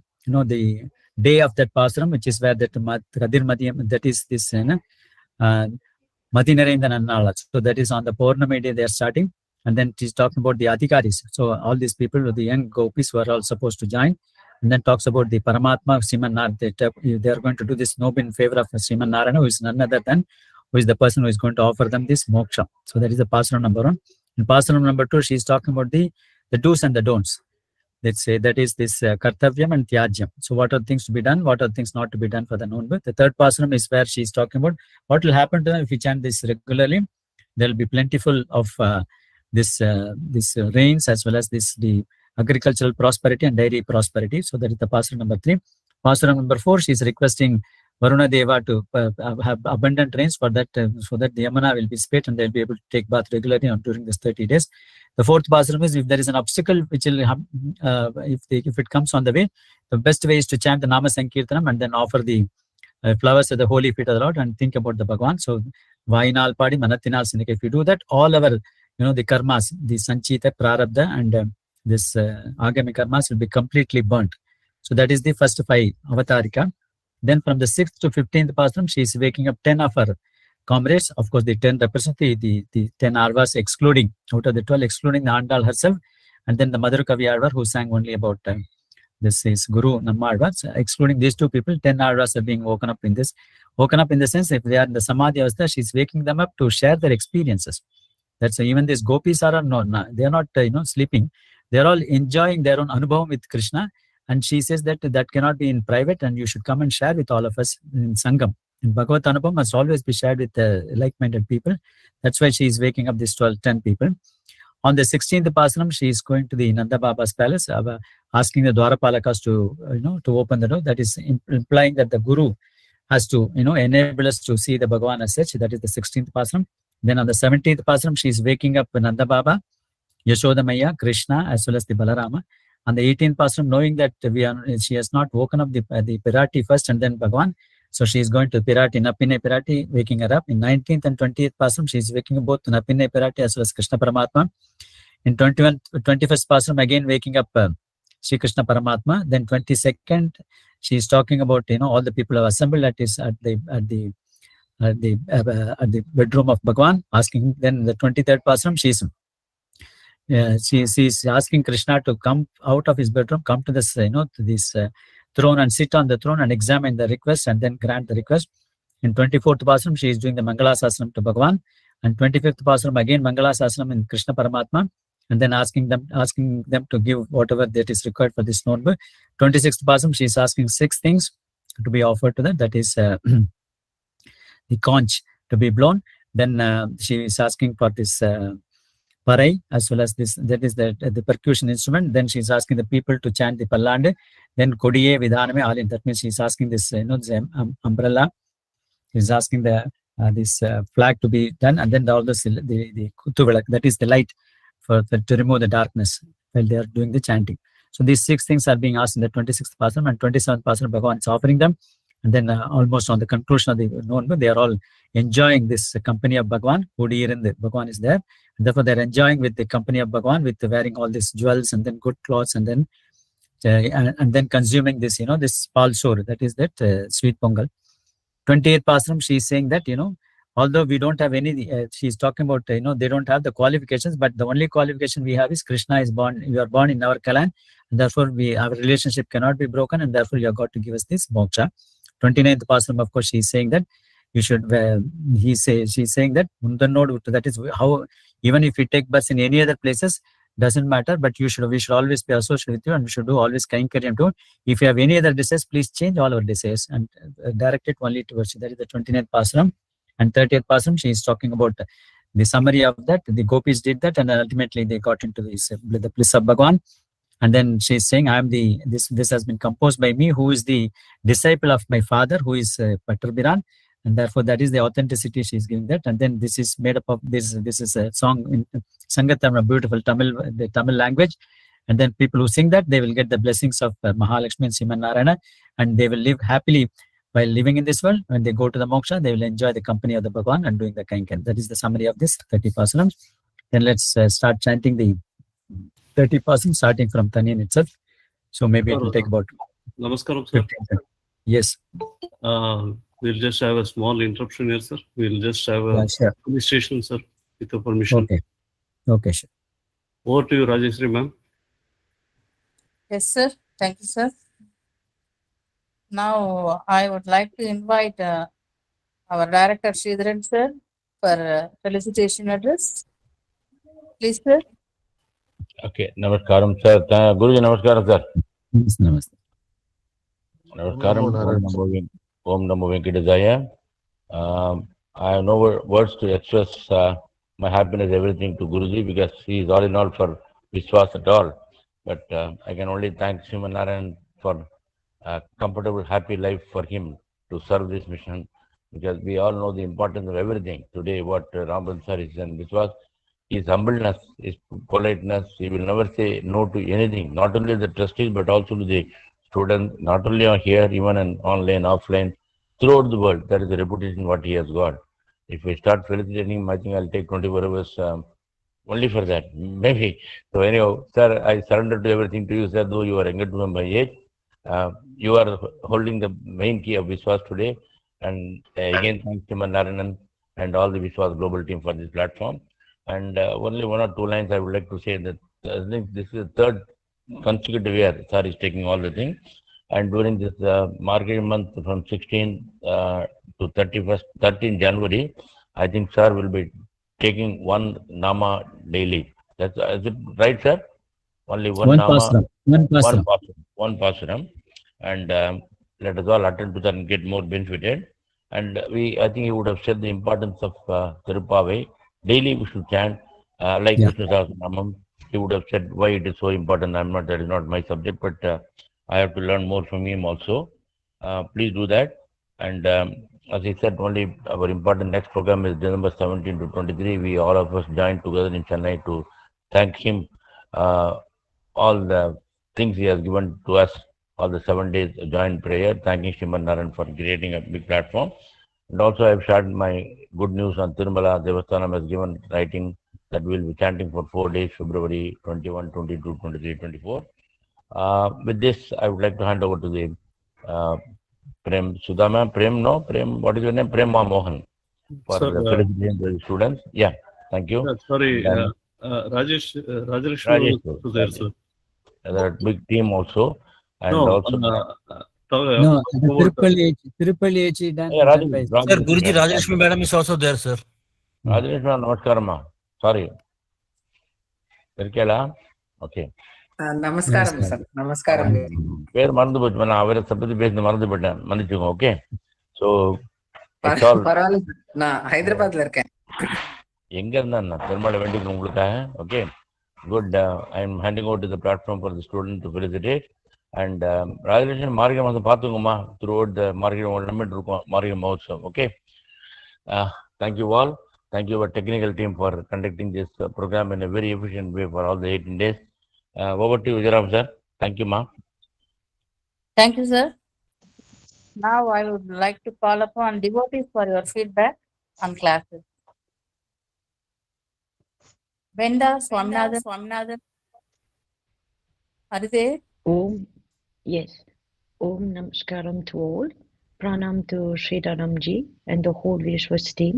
day of that pasuram, which is where that Kadir Madhyam, that is this Madhinarendra. So that is on the Purnami day they are starting, and then she's talking about the Adhikaris. So all these people, the young gopis who are all supposed to join, and then talks about the Paramatma of Sriman Narayana. They are going to do this nob in favor of Sriman Narayana, who is none other than who is the person who is going to offer them this moksha. So that is the Pasanam number 1. In Pasanam number 2, she is talking about the do's and the don'ts. Let's say that is this kartavyam and tyajyam. So what are things to be done, what are things not to be done for the non-birth. The third Pasanam is where she is talking about what will happen to them if we chant this regularly. There will be plentiful of this rains, as well as the agricultural prosperity and dairy prosperity. So that is the Pasanam number 3. Pasanam number 4, she is requesting Varuna Deva to have abundant rains for that, so that the Yamuna will be split and they will be able to take bath regularly during this 30 days. The fourth Pasanam is if there is an obstacle which will if it comes on the way, the best way is to chant the Nama Sankirtanam and then offer the flowers at the holy feet of the Lord and think about the Bhagavan. So Vainal Padi Manatinal Sinika. If you do that, all our the karmas, the Sanchita, Prarabdha, and this Agami karmas will be completely burnt. So that is the first 5 avatarika. Then from the 6th to 15th Pasanam, she is waking up 10 of her comrades. Of course, the 10 represent the 10 Arvas, excluding out of the 12, excluding the Andal herself, and then the Madhur Kavi Arvar, who sang only about this is Guru Namma. Excluding these 2 people, 10 Arvas are being woken up in this. Woken up in the sense, if they are in the Samadhi Avastha, she is waking them up to share their experiences. That's even these gopis are they are not sleeping. They are all enjoying their own anubhavam with Krishna. And she says that cannot be in private, and you should come and share with all of us in Sangam. And Bhagavat Anubhavam must always be shared with like-minded people. That's why she is waking up these 10 people. On the 16th Pasanam, she is going to the Nanda Baba's palace, asking the Dwarapalakas to open the door. That is implying that the Guru has to enable us to see the Bhagavan as such. That is the 16th Pasanam. Then on the 17th Pasanam, she is waking up Nanda Baba, Yashoda Maya, Krishna, as well as the Balarama. On the 18th Pasanam, knowing that she has not woken up the Pirati first and then Bhagavan, so she is going to Pirati, Napine Pirati, waking her up. In 19th and 20th Pasanam, she is waking up both Napine Pirati as well as Krishna Paramatma. In 21st Pasanam, again waking up Sri Krishna Paramatma. Then 22nd, she is talking about all the people have assembled at the bedroom of Bhagavan, asking. Then the 23rd Pasanam, she is asking Krishna to come out of his bedroom, come to this this throne and sit on the throne and examine the request and then grant the request. In 24th Pasanam, she is doing the Mangala Sasranam to Bhagavan, and 25th Pasanam again Mangala Sasranam in Krishna Paramatma, and then asking them to give whatever that is required for this notebook. 26th Pasanam, she is asking 6 things to be offered to them. That is the conch to be blown. Then she is asking for this Parai, as well as this, that is the percussion instrument. Then she is asking the people to chant the Pallande. Then Kodiye Vidhaname Alin. That means she is asking this, this umbrella. She is asking this flag to be done, and then all this the Kuttuvilak, that is the light to remove the darkness while they are doing the chanting. So these 6 things are being asked in the 26th Pasanam, and 27th Pasanam Bhagavan is offering them. And then almost on the conclusion of the notebook, they are all enjoying this company of Bhagavan. Bhagavan is there. And therefore, they're enjoying with the company of Bhagavan, with wearing all these jewels and then good clothes, and then consuming this, this palsor, that is that sweet pongal. 28th Pasanam, she is saying that, although we don't have any, she's talking about, they don't have the qualifications, but the only qualification we have is Krishna is born, you are born in our Kalan, and therefore our relationship cannot be broken, and therefore you have got to give us this moksha. 29th Pasanam, of course, she is saying that you should, she's saying that that is how, even if we take births in any other places, doesn't matter, but we should always be associated with you, and we should do always kainkariam too. If you have any other desires, please change all our desires and direct it only towards you. That is the 29th Pasanam. And 30th Pasanam, she is talking about the summary of that. The gopis did that, and ultimately they got into this, the bliss of Bhagavan. And then she is saying, this has been composed by me, who is the disciple of my father, who is Pattarbiran. And therefore, that is the authenticity she is giving that. And then this is made up of this is a song in Sangatam, beautiful the Tamil language. And then people who sing that, they will get the blessings of Mahalakshmi and Sriman Narayana, and they will live happily while living in this world. When they go to the moksha, they will enjoy the company of the Bhagavan and doing the Kainkan. That is the summary of this 30 Pasanams. Then let's start chanting the 30 Pasanams, starting from Tanyan itself. So maybe it will take about Namaskaram, sir. 15. Yes. We'll just have a small interruption here, sir. We'll just have a administration, sir, with your permission. Okay, sure. Over to you, Rajeshri, ma'am. Yes, sir. Thank you, sir. Now I would like to invite our director Sridharan sir for felicitation address. Please, sir. Okay, Namaskaram, sir. Guruji, Namaskaram, sir. Yes, namaste. Namaskaram. Om Namo Venkatesaya. I have no words to express my happiness, everything to Guruji, because he is all in all for VISVAS at all. But I can only thank Srimanaran for a comfortable, happy life for him to serve this mission, because we all know the importance of everything. Today, what Ramban sir is in VISVAS, his humbleness, his politeness, he will never say no to anything, not only the trustees, but also to the students, not only here, even in online, offline, throughout the world. That is the reputation what he has got. If we start felicitating him, I think I'll take 24 hours only for that, maybe. So anyhow, sir, I surrender to everything to you, sir, though you are younger to me by age. You are holding the main key of VISVAS today. And again, thanks to Narayanan and all the VISVAS global team for this platform. And only one or two lines I would like to say that I think this is the third consecutive year sir is taking all the things. And during this market month from 16th to 31st, 13th January, I think sir will be taking one Nama daily. That's is it right, sir? Only one Nama, one Pasuram. And let us all attend to that and get more benefited. And I think he would have said the importance of THIRUPPAVAI. Daily we should chant like Vishnu Sahasranamam. He would have said why it is so important. That is not my subject, but I have to learn more from him also. Please do that. And as he said, only our important next program is December 17 to 23. We all of us joined together in Chennai to thank him all the things he has given to us, all the 7 days joint prayer, thanking Sriman Narayan for creating a big platform. And also I have shared my good news on Tirumala. Devasthanam has given writing that we will be chanting for 4 days, February 21, 22, 23, 24. With this, I would like to hand over to the Prem Sudama. What is your name? Prem Mohan for felicitation to the students. Yeah, thank you. Sorry, Rajesh was there, sir. There are big team also. And also Tiruppavi done. Sir, Guruji Rajalakshmi Madam is also there, sir. Rajalakshmi Madam, Namaskaram. Sorry. Okay. Namaskaram, sir. Namaskaram. பேர் மறந்து போச்சு, நான் அவரை பத்தி பேசி மறந்து போயிட்டேன், மன்னிச்சுக்கோங்க. ஓகே. ஸோ பரவாயில்ல, நான் ஹைதராபாத்ல இருக்கேன். எங்க இருந்தா பெருமாளை வேண்டிக்கணும் உங்களுக்காக. Okay, good. I am handing over to the platform for the student to felicitate. And Rajalakshmi Margazhi மாதம் பார்த்துக்கோமா, த்ரூ அவுட் த மார்கழி நம்பிட்டு இருக்கோம் மார்கழி மஹோத்சவம். Okay, thank you all. Thank you our technical team for conducting this program in a very efficient way for all the 18 days. Over to you, Vijayaram sir. Thank you, ma. Thank you, sir. Now I would like to call upon devotees for your feedback on classes. Venda Swaminathan. Are they? Yes. Om Namaskaram to all. Pranam to Sridharam ji and the whole VISVAS team.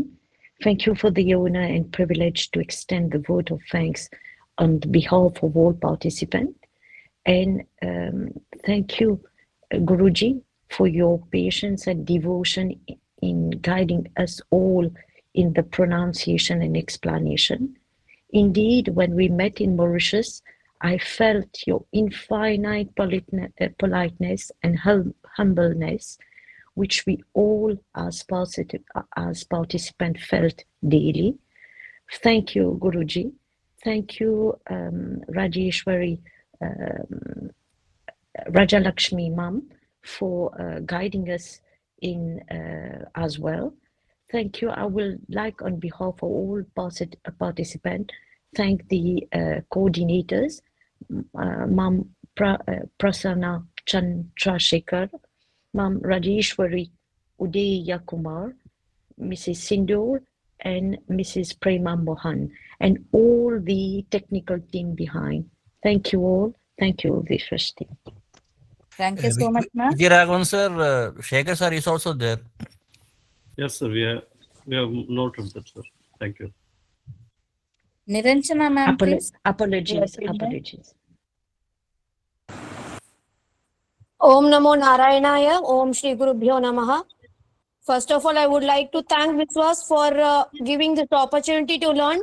Thank you for the honor and privilege to extend the vote of thanks on behalf of all participants. And thank you, Guruji, for your patience and devotion in guiding us all in the pronunciation and explanation. Indeed, when we met in Mauritius, I felt your infinite politeness and humbleness, which we all as participants felt daily. Thank you, Guruji. Thank you, Rajeshwari, Rajalakshmi Ma'am, for guiding us in as well. Thank you. I will like, on behalf of all participants, thank the coordinators, Ma'am Prasanna Chandrasekhar, Ma'am Rajeshwari Udaya Kumar, Mrs. Sindur, and Mrs. Prema Mohan, and all the technical team behind. Thank you all. Thank you, VISVAS team. Thank you so much, ma'am. Vijayaraghvan sir, Shekhar sir is also there. Yes, sir. We have noted that, sir. Thank you. Niranjana ma'am, please. Apologies. Om Namo Narayanaya. Om Shri Gurubhyo Namaha. First of all, I would like to thank VISVAS for giving this opportunity to learn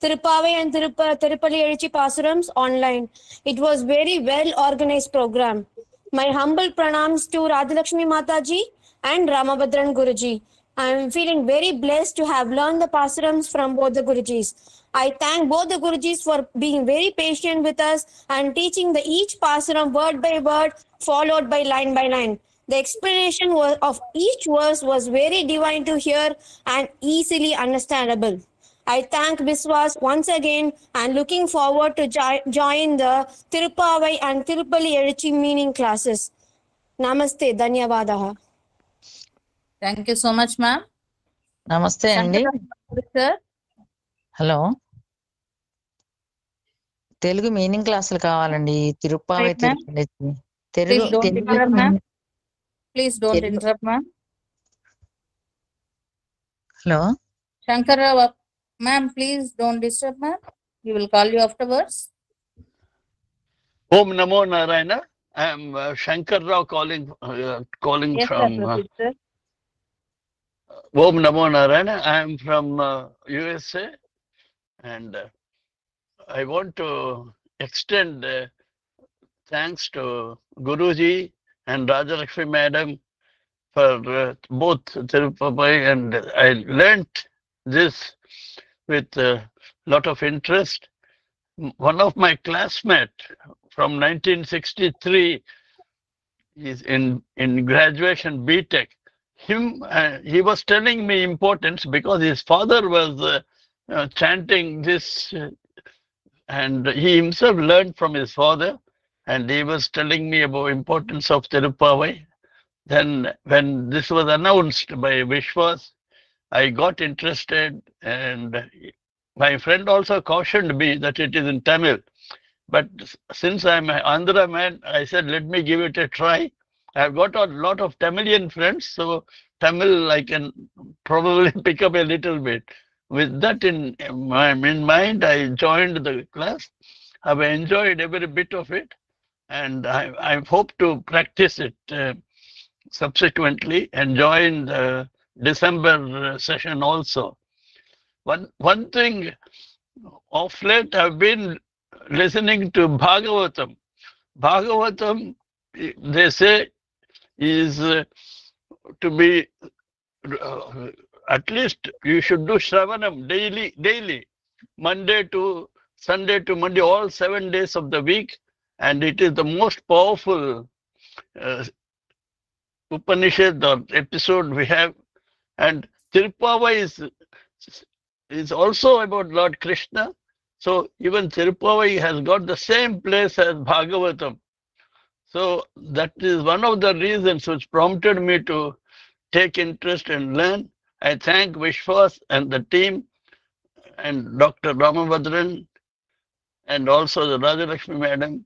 Thiruppavai and Tirupalli Ezhuchi Pasurams online. It was very well organized program. My humble pranams to Radhalakshmi Mataji and Ramabhadran Guruji. I am feeling very blessed to have learned the Pasurams from both the Gurujis. I thank both the Gurujis for being very patient with us and teaching each Pasuram word by word, followed by line. The explanation of each verse was very divine to hear and easily understandable. I thank VISVAS once again and looking forward to join the Thiruppavai and Tirupalli Ezhuchi meaning classes. Namaste, Dhanyavadaha. Thank you so much, ma'am. నమస్తే అండి. Sir. Hello, Telugu meaning క్లాసులు కావాలండి. Tiruppavai Right, ma'am. Telugu Please don't interrupt, ma'am. Please don't interrupt, ma'am. Hello, Shankara, ma'am, please don't disturb, ma'am. We will call you afterwards. Om Namo Narayana. I am Shankar Rao calling Yes, from sir. Om Namo Narayana. I am from USA, and I want to extend thanks to Guruji and Rajalakshmi Madam for both Thiruppavai, and I learnt this with a lot of interest. One of my classmates from 1963 is in graduation BTech. He was telling me importance because his father was chanting this, and he himself learned from his father, and he was telling me about importance of Thiruppavai. Then when this was announced by VISVAS, I got interested, and my friend also cautioned me that it is in Tamil. But since I'm an Andhra man, I said, let me give it a try. I've got a lot of Tamilian friends, so Tamil I can probably pick up a little bit. With that in mind, I joined the class. I've enjoyed every bit of it, and I hope to practice it subsequently and join the December session also. One thing, of late I've been listening to Bhagavatam. Bhagavatam, they say, is to be at least you should do Shravanam daily, Monday to Sunday to Monday, all 7 days of the week, and it is the most powerful Upanishad or episode we have. And Thiruppavai is also about Lord Krishna. So even Thiruppavai has got the same place as Bhagavatam. So that is one of the reasons which prompted me to take interest and learn. I thank VISVAS and the team and Dr. Ramabhadran and also the Rajalakshmi Madam.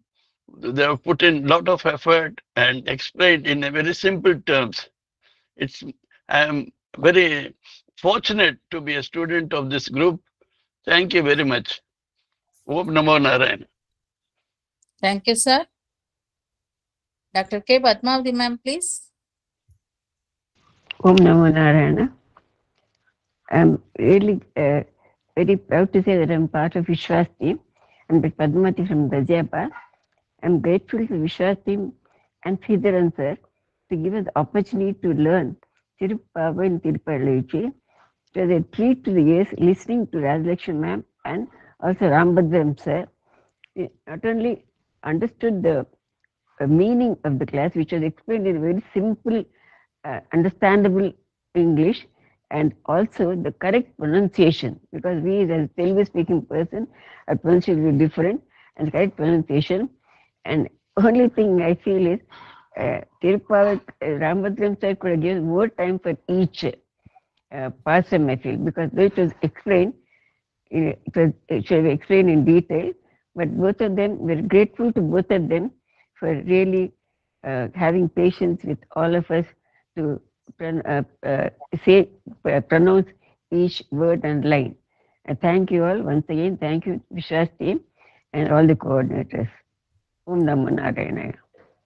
They have put in a lot of effort and explained in a very simple terms. I am very fortunate to be a student of this group. Thank you very much. Om Namo Narayana. Thank you, sir. Dr. K. Padmavati, ma'am, please. Om Namo Narayana. I'm really very proud to say that I'm part of VISVAS team. I'm Padmavati from Dajjapal. I'm grateful to VISVAS team and Sridharan sir to give us the opportunity to learn Thiruppavai and Tirupalli Ezhuchi. It was a treat to the ears listening to Rajalakshmi ma'am and also Ramabhadran sir. We not only understood the meaning of the class, which was explained in very simple, understandable English, and also the correct pronunciation, because we as a Telugu speaking person, our pronunciation will be different, and the correct pronunciation. And only thing I feel is Tirupavai, Ramabhadran sir could have given more time for each person, I feel, because though it was explained, it should be explained in detail, but both of them, we're grateful to both of them for really having patience with all of us to pronounce each word and line. Thank you all once again. Thank you, VISVAS team and all the coordinators. Om Namo Narayana.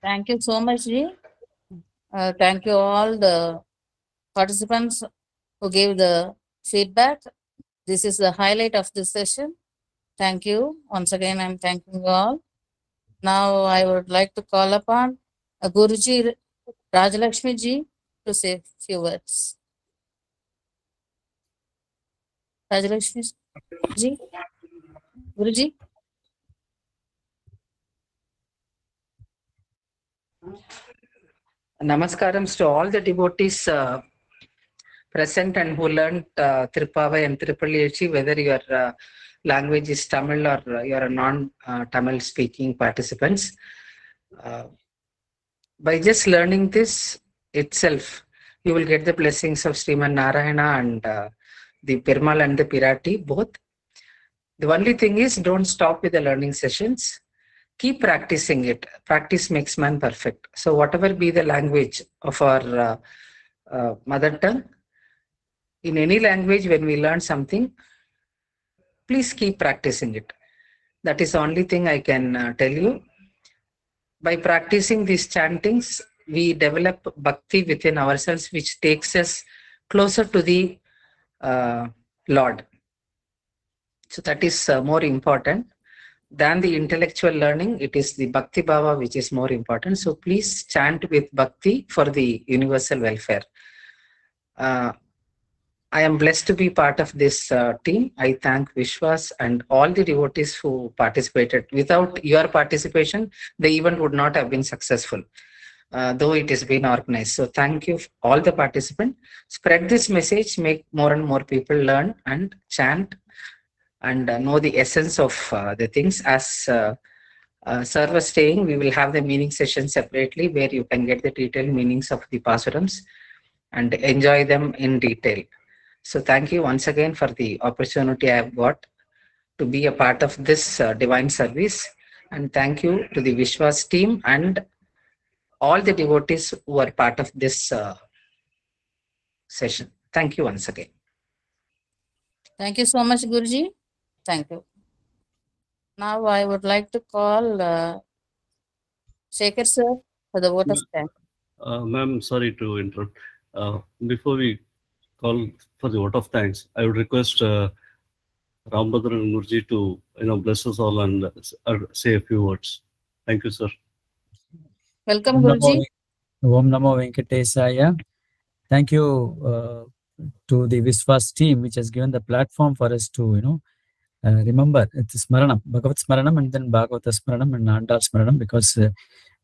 Thank you so much, Ji. Thank you all the participants who gave the feedback. This is the highlight of this session. Thank you. Once again, I'm thanking you all. Now I would like to call upon Guruji Rajalakshmi Ji to say few words. Rajalakshmi Ji, Guruji. Namaskarams to all the devotees present and who learned Thiruppavai and Thiruppalli, whether your language is Tamil or you are a non-Tamil speaking participants. By just learning this itself, you will get the blessings of Sriman Narayana and the Perumal and the Pirati both. The only thing is, don't stop with the learning sessions. Keep practicing it. Practice makes man perfect. So whatever be the language of our mother tongue, in any language when we learn something, please keep practicing it. That is the only thing I can tell you. By practicing these chantings, we develop bhakti within ourselves, which takes us closer to the Lord. So that is more important than the intellectual learning. It is the bhakti bhava which is more important. So please chant with bhakti for the universal welfare. I am blessed to be part of this team. I thank VISVAS and all the devotees who participated. Without your participation, the event would not have been successful, though it has been organized. So thank you all the participants. Spread this message, make more and more people learn and chant and know the essence of the things. As Sir was saying, we will have the meaning session separately where you can get the detailed meanings of the pasurams and enjoy them in detail. So thank you once again for the opportunity I have got to be a part of this divine service. And thank you to the VISVAS team and all the devotees who are part of this session. Thank you once again. Thank you so much, Guruji. Thank you. Now I would like to call Shekhar sir for the vote of thanks. Ma'am, sorry to interrupt. Before we call for the vote of thanks, I would request Rambhadra and Guruji to bless us all and say a few words. Thank you, sir. Welcome, Guruji. Om Namo Venkatesaya. Thank you to the VISVAS team, which has given the platform for us to, remember it's Smaranam, Bhagavat Smaranam, and then Bhagavata Smaranam and Andal Smaranam, because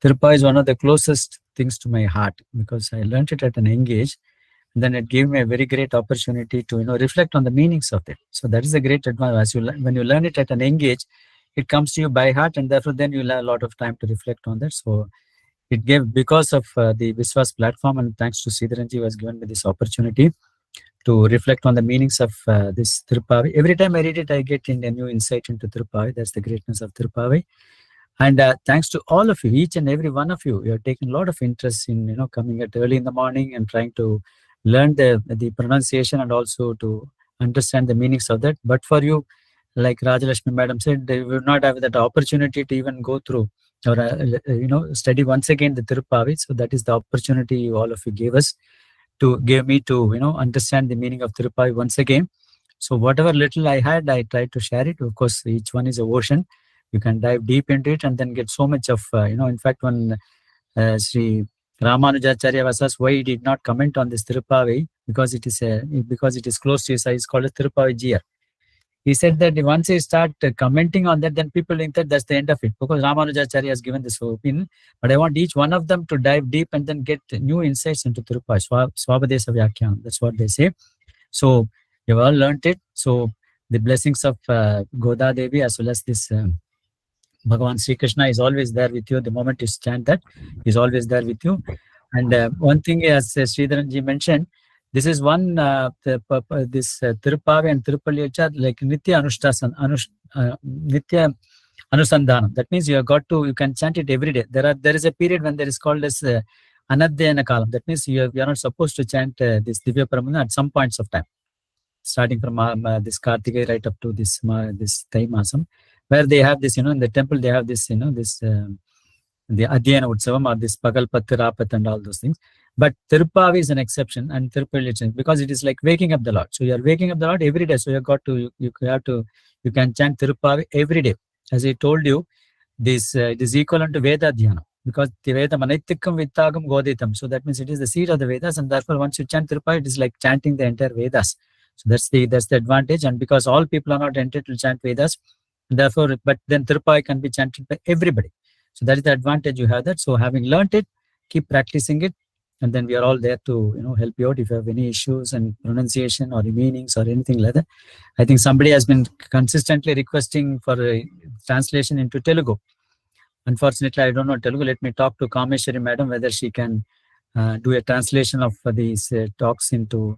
Thiruppa is one of the closest things to my heart, because I learned it at an young age. And then it gave me a very great opportunity to reflect on the meanings of it. So that is a great advantage. When you learn it at an young age, it comes to you by heart, and therefore then you'll have a lot of time to reflect on that. So it gave, because of the VISVAS platform, and thanks to Sridharanji who has given me this opportunity to reflect on the meanings of this Thiruppavai. Every time I read it, I get a new insight into Thiruppavai. That's the greatness of Thiruppavai. And thanks to all of you, each and every one of you, you have taken a lot of interest in coming at early in the morning and trying to learn the pronunciation and also to understand the meanings of that. But for you, like Rajalakshmi madam said, they would not have that opportunity to even go through or study once again the Thiruppavai. So that is the opportunity all of you gave us to give me to understand the meaning of Thiruppavai once again. So whatever little I had, I tried to share it. Of course, each one is an ocean. You can dive deep into it and then get so much of in fact, when Sri Ramanujacharya was asked why he did not comment on this Thiruppavai, because it is close to his eyes, called a Thiruppavai Jiyar. He said that once you start commenting on that, then people think that that's the end of it, because Ramanujacharya has given this opinion. But I want each one of them to dive deep and then get new insights into Thiruppavai, Swabadesa Vyakhyanam. That's what they say. So you've all learned it. So the blessings of Goda Devi as well as this Bhagavan Sri Krishna is always there with you. The moment you stand that, he's always there with you. And one thing, as Sridharanji mentioned, this is one, this Thiruppavai and Thiruppalli are like Nitya Anusandhanam. That means you can chant it every day. There is a period when there is called as Anadhyayana Kalam. That means you are not supposed to chant this Divya Paramana at some points of time, starting from this Kartikai right up to this Thai Masam, where they have this, in the temple they have this, this the Adhyana Utsavam or this Pagalpattu, Rapat and all those things. But Tiruppavi is an exception, and Tiruppavi because it is like waking up the Lord. So you are waking up the Lord every day. So you can chant Tiruppavi every day. As I told you, this it is equivalent to Veda Dhyana, because the Veda Manaitikam Vittagam Goditam. So that means it is the seed of the Vedas, and therefore once you chant Tiruppavi, it is like chanting the entire Vedas. So that's the advantage. And because all people are not entitled to chant Vedas, therefore, but then Tiruppavi can be chanted by everybody. So that is the advantage you have that. So having learnt it, keep practicing it, and then we are all there to help you out if you have any issues and pronunciation or meanings or anything like that. I think somebody has been consistently requesting for a translation into Telugu. Unfortunately, I don't know Telugu. Let me talk to Kameshwari Madam whether she can do a translation of these talks into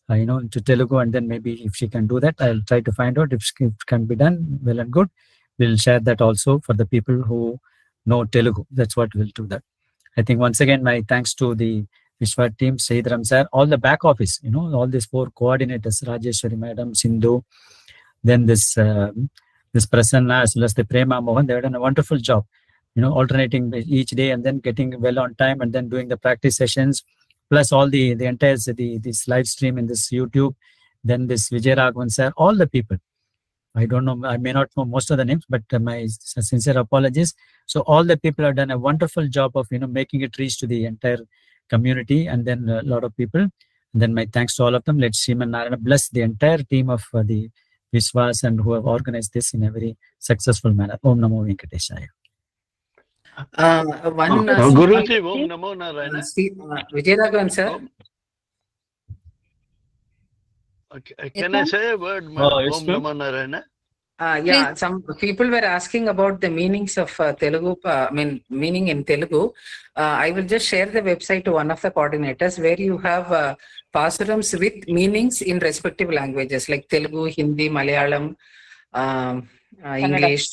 into Telugu, and then maybe if she can do that, I'll try to find out if it can be done. Well and good. We'll share that also for the people who know Telugu. That's what we'll do that. I think once again, my thanks to the VISVAS team, Sridharam sir, all the back office, all these 4 coordinators, Rajeshwari Madam, Sindhu, then this Prasanna, as well as the Prema Mohan, they have done a wonderful job, alternating each day and then getting well on time and then doing the practice sessions, plus all the entire, this live stream in this YouTube, then this Vijay Raghavan sir, all the people. I don't know, I may not know most of the names, but my sincere apologies. So all the people have done a wonderful job of, making it reach to the entire community, and then a lot of people. And then my thanks to all of them. Let Sriman Narayana bless the entire team of the VISVAS and who have organized this in a very successful manner. Om Namo Venkateshaya. Guruji, Om Namo Narayana. Vijay Raghavan sir. Can I say a word, Om Namo Narayana? Yeah, some people were asking about the meanings of Telugu, meaning in Telugu. I will just share the website to one of the coordinators where you have pasurams with meanings in respective languages like Telugu, Hindi, Malayalam, English,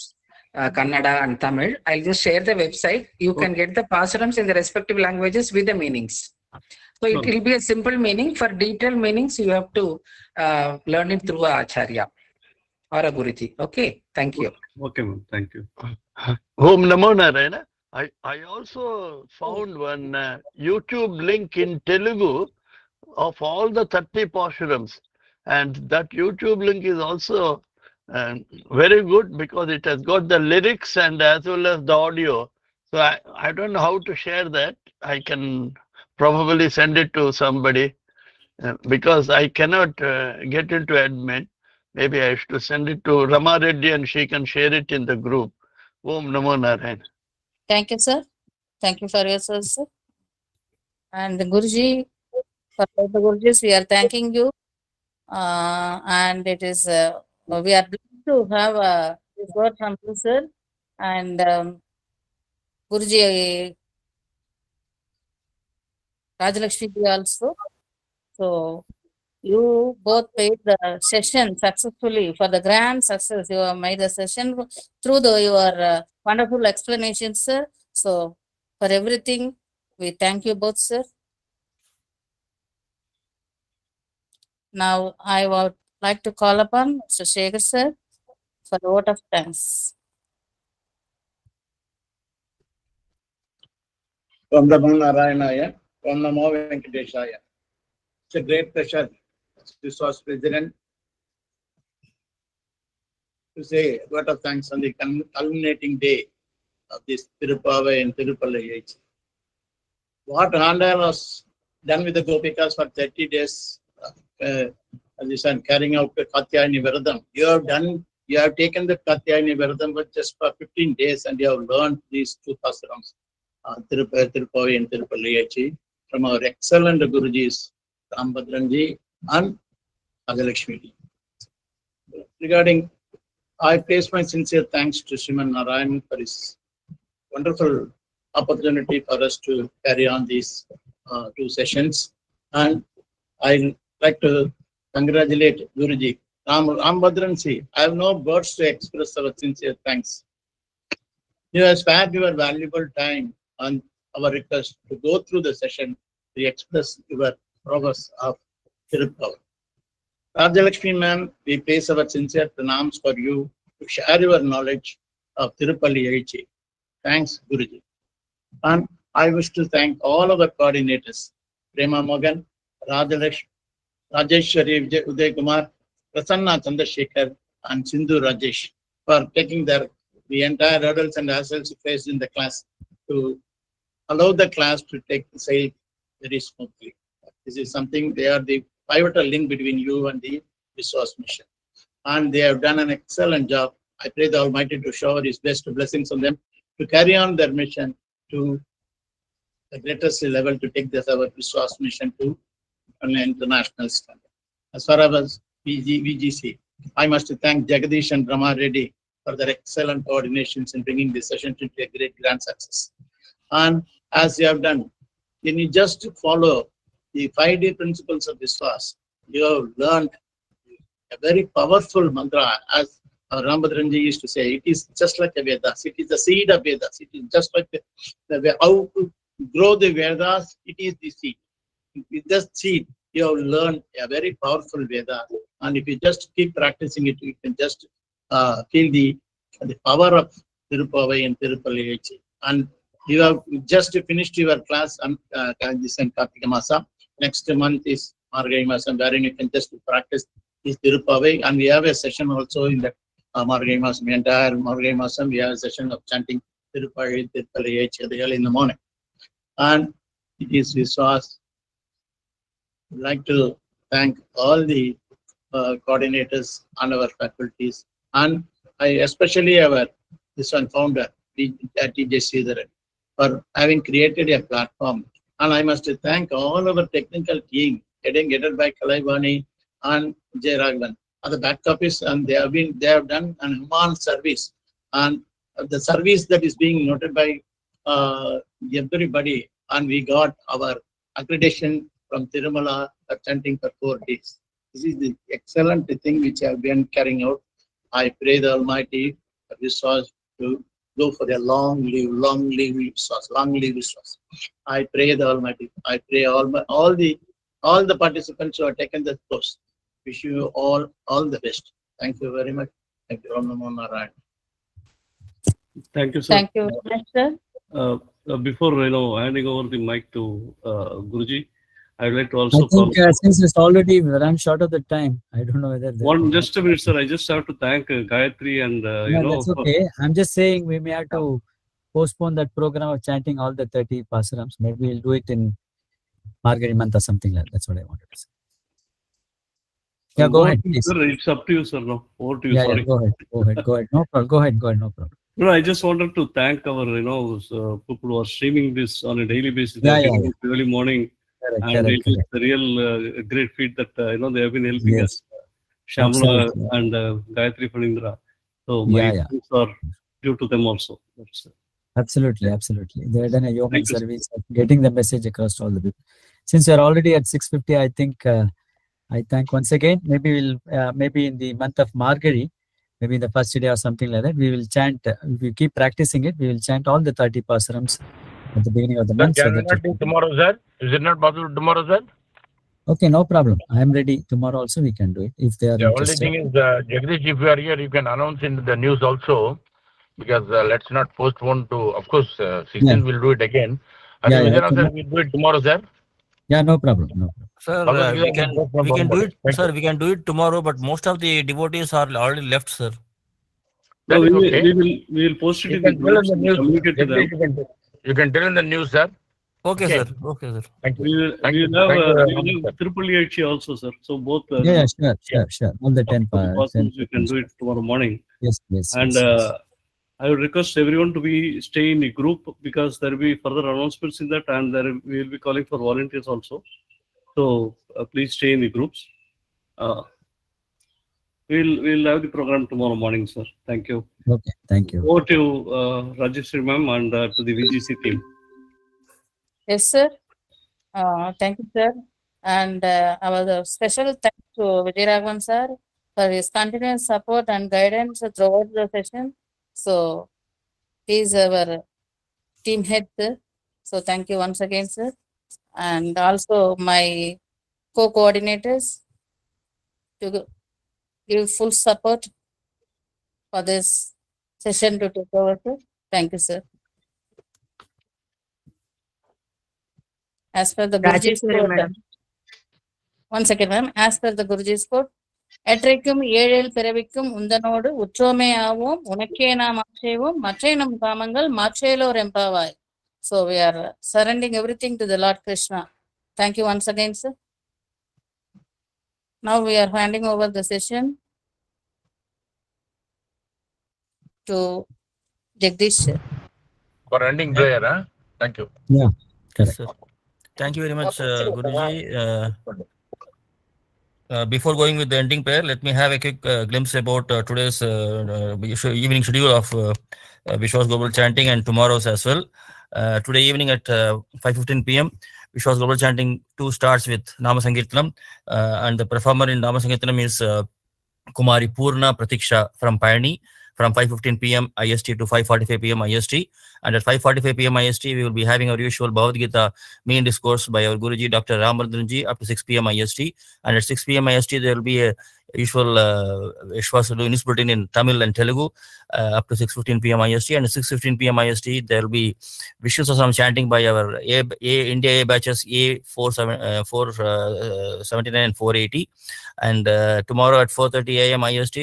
Kannada and Tamil. I'll just share the website. You can get the pasurams in the respective languages with the meanings. So it will be a simple meaning. For detailed meanings, you have to learn it through a Acharya or a Guruji. Okay, thank you. Okay, ma'am. Thank you. Om Namo Narayana. I also found one YouTube link in Telugu of all the 30 Pasurams. And that YouTube link is also very good because it has got the lyrics and as well as the audio. So I don't know how to share that. I can probably send it to somebody because I cannot get into admin. Maybe I should send it to Rama Reddy and she can share it in the group. Om Namo Narayana. Thank you, sir. Thank you for your service, sir. And the Guruji, for the Gurujis, we are thanking you. And it is, we are blessed to have this word from you, sir. And Guruji Rajalakshmi also. So you both paid the session successfully for the grand success. You have made the session through your wonderful explanations, sir. So for everything, we thank you both, sir. Now I would like to call upon Mr. Shekhar, sir, for the vote of thanks. Om Namo Narayanaya, Om Namo Venkateshaya. It's a great pleasure, VISVAS President, to say a word of thanks on the culminating day of this Thiruppavai and Tiruppavi. What Andal was done with the Gopikas for 30 days, as you said, carrying out the Katyayani Viradam. You have taken the Katyayani Viradam just for 15 days and you have learned these 2 pasarams, Thiruppavai and Tiruppavi, from our excellent Gurujis, Rambhadranji and Rajalakshmi. Regarding, I place my sincere thanks to Sriman Narayan for his wonderful opportunity for us to carry on these 2 sessions. And I'd like to congratulate Guruji. Rambhadranji, I have no words to express our sincere thanks. You have spared your valuable time on our request to go through the session to express your progress of Tiruppavi. Rajalakshmi ma'am, we place our sincere pranams for you to share your knowledge of Tiruppavi. Thanks, Guruji. And I wish to thank all our coordinators, Prema Mogan, Rajesh, Rajeshwari Uday Kumar, Prasanna Chandrasekhar, and Sindhu Rajesh for taking the entire adults and ourselves face in the class to allow the class to take the sail very smoothly. This is something, they are the pivotal link between you and the VISVAS mission. And they have done an excellent job. I pray the Almighty to shower His best blessings on them to carry on their mission to the greatest level, to take this our VISVAS mission to an international standard. As far as VGC, I must thank Jagadish and Rama Reddy for their excellent coordinations in bringing this session to a great grand success. And as you have done, when you just follow the 5D principles of VISVAS, you have learned a very powerful mantra. As Rambhadranji used to say, it is just like a Vedas. It is the seed of Vedas. It is just like how to grow the Vedas. It is the seed. With this seed, you have learned a very powerful Veda. And if you just keep practicing it, you can just feel the power of Thiruppavai and Tirupalli. And you have just finished your class on this and Kartika Masa. Next month is Margazhi Masam, wherein you can just practice this Thiruppavai. And we have a session also in the Margazhi Masam, entire Margazhi Masam. We have a session of chanting Tirupavai, Tirupalli early in the morning. And it is VISVAS. I'd like to thank all the coordinators and our faculties, and I especially our this one founder, TJ Sridharan, for having created a platform. And I must thank all our technical team, headed by Kalaivani and Jay Raghavan, are the back office, and they have done an human service, and the service that is being noted by everybody. And we got our accreditation from Tirumala chanting for 4 days. This is the excellent thing which I have been carrying out. I pray the Almighty VISVAS to go for a long live VISVAS, long live VISVAS. I pray the Almighty. I pray all the participants who have taken the course. Wish you all the best. Thank you very much. Thank you, Om Namo Narayan. Thank you, sir. Thank you, sir. Before handing over the mic to Guruji, I would like to I also think call. since it's already run short of the time, I don't know whether. Just a minute, sir. I just have to thank Gayatri and That's okay. I'm just saying we may have to postpone that program of chanting all the 30 pasarams. Maybe we'll do it in Margazhi month or something like that. That's what I wanted to say. Yeah, go ahead, please. Sir, it's up to you, sir. No, over to you. Yeah, Sorry. go ahead. No problem. Go ahead. No problem. No, I just wanted to thank our people who are streaming this on a daily basis. Yeah. Early morning. Correct. It is a real great feat that they have been helping us, Shamla and Gayatri Phanindra. So my thanks are due to them also. Absolutely. They have done a yeoman service of getting the message across to all the people. Since we are already at 6:50, I think I thank once again. Maybe we'll maybe in the month of Margazhi, maybe in the first day or something like that, we will chant. If we keep practicing it, we will chant all the 30 pasarams at the beginning of the month. Can we not do tomorrow, sir? Is it not possible tomorrow, sir? Okay, no problem. I am ready. Tomorrow also we can do it if they are interested. The only thing is, Jagdish, if you are here, you can announce in the news also, because let's not postpone to, of course, 16th we'll do it again. Sir, we'll do it tomorrow, sir. Yeah, no problem. Sir, we can do it. Sir, we can do it tomorrow, but most of the devotees are already left, sir. No, we will post it in the news. Communicate to them. You can tell in the news, sir. Okay, sir. Thank you. We will have Tirupalli also, sir. So both. Sure. All the 10 persons, we can do it tomorrow morning. Yes. And I would request everyone to stay in a group, because there will be further announcements in that, and we will be calling for volunteers also. So please stay in the groups. We'll have the program tomorrow morning, sir. Thank you. Okay, thank you. Over to Rajeshwari ma'am and to the VGC team. Yes, sir. Thank you, sir. And our special thanks to Vijay Raghavan sir for his continuous support and guidance throughout the session. So he is our team head, sir. So thank you once again, sir. And also my co-coordinators to give full support for this session to take over, sir. Thank you, sir. As per the Guruji's Rajeshwari quote, madam. one second, ma'am. As per the Guruji's quote, எற்றைக்கும் ஏழேல் பிறவிக்கும் உந்தனோடு உற்றோமே ஆவோம் உனக்கே நாம் ஆட்சேவோம் மற்றை நம் காமங்கள் மாற்றேலோர் எம்பாவாய். So we are surrendering everything to the Lord Krishna. Thank you once again, sir. Now we are handing over the session to Jagdish, sir. For ending prayer, huh? Thank you. Yeah, correct. Sir. Thank you very much, Guruji. Before going with the ending prayer, let me have a quick glimpse about today's evening schedule of VISVAS Global Chanting and tomorrow's as well. Today evening at 5:15 p.m., VISVAS Global Chanting 2 starts with Nama Sankirtanam, and the performer in Nama Sankirtanam is Kumari Purna Pratiksha from Payani, from 5:15 p.m. IST to 5:45 p.m. IST. And at 5:45 p.m. IST, we will be having our usual Bhagavad Gita main discourse by our Guruji, Dr. Ramardhanji, up to 6 p.m. IST. And at 6 p.m. IST, there will be a usual VISVAS news bulletin in Tamil and Telugu up to 6:15 p.m. IST. And at 6:15 p.m. IST, there will be Vishnu Sahasranamam chanting by our India A batches A479 and 480. And tomorrow at 4:30 a.m. IST,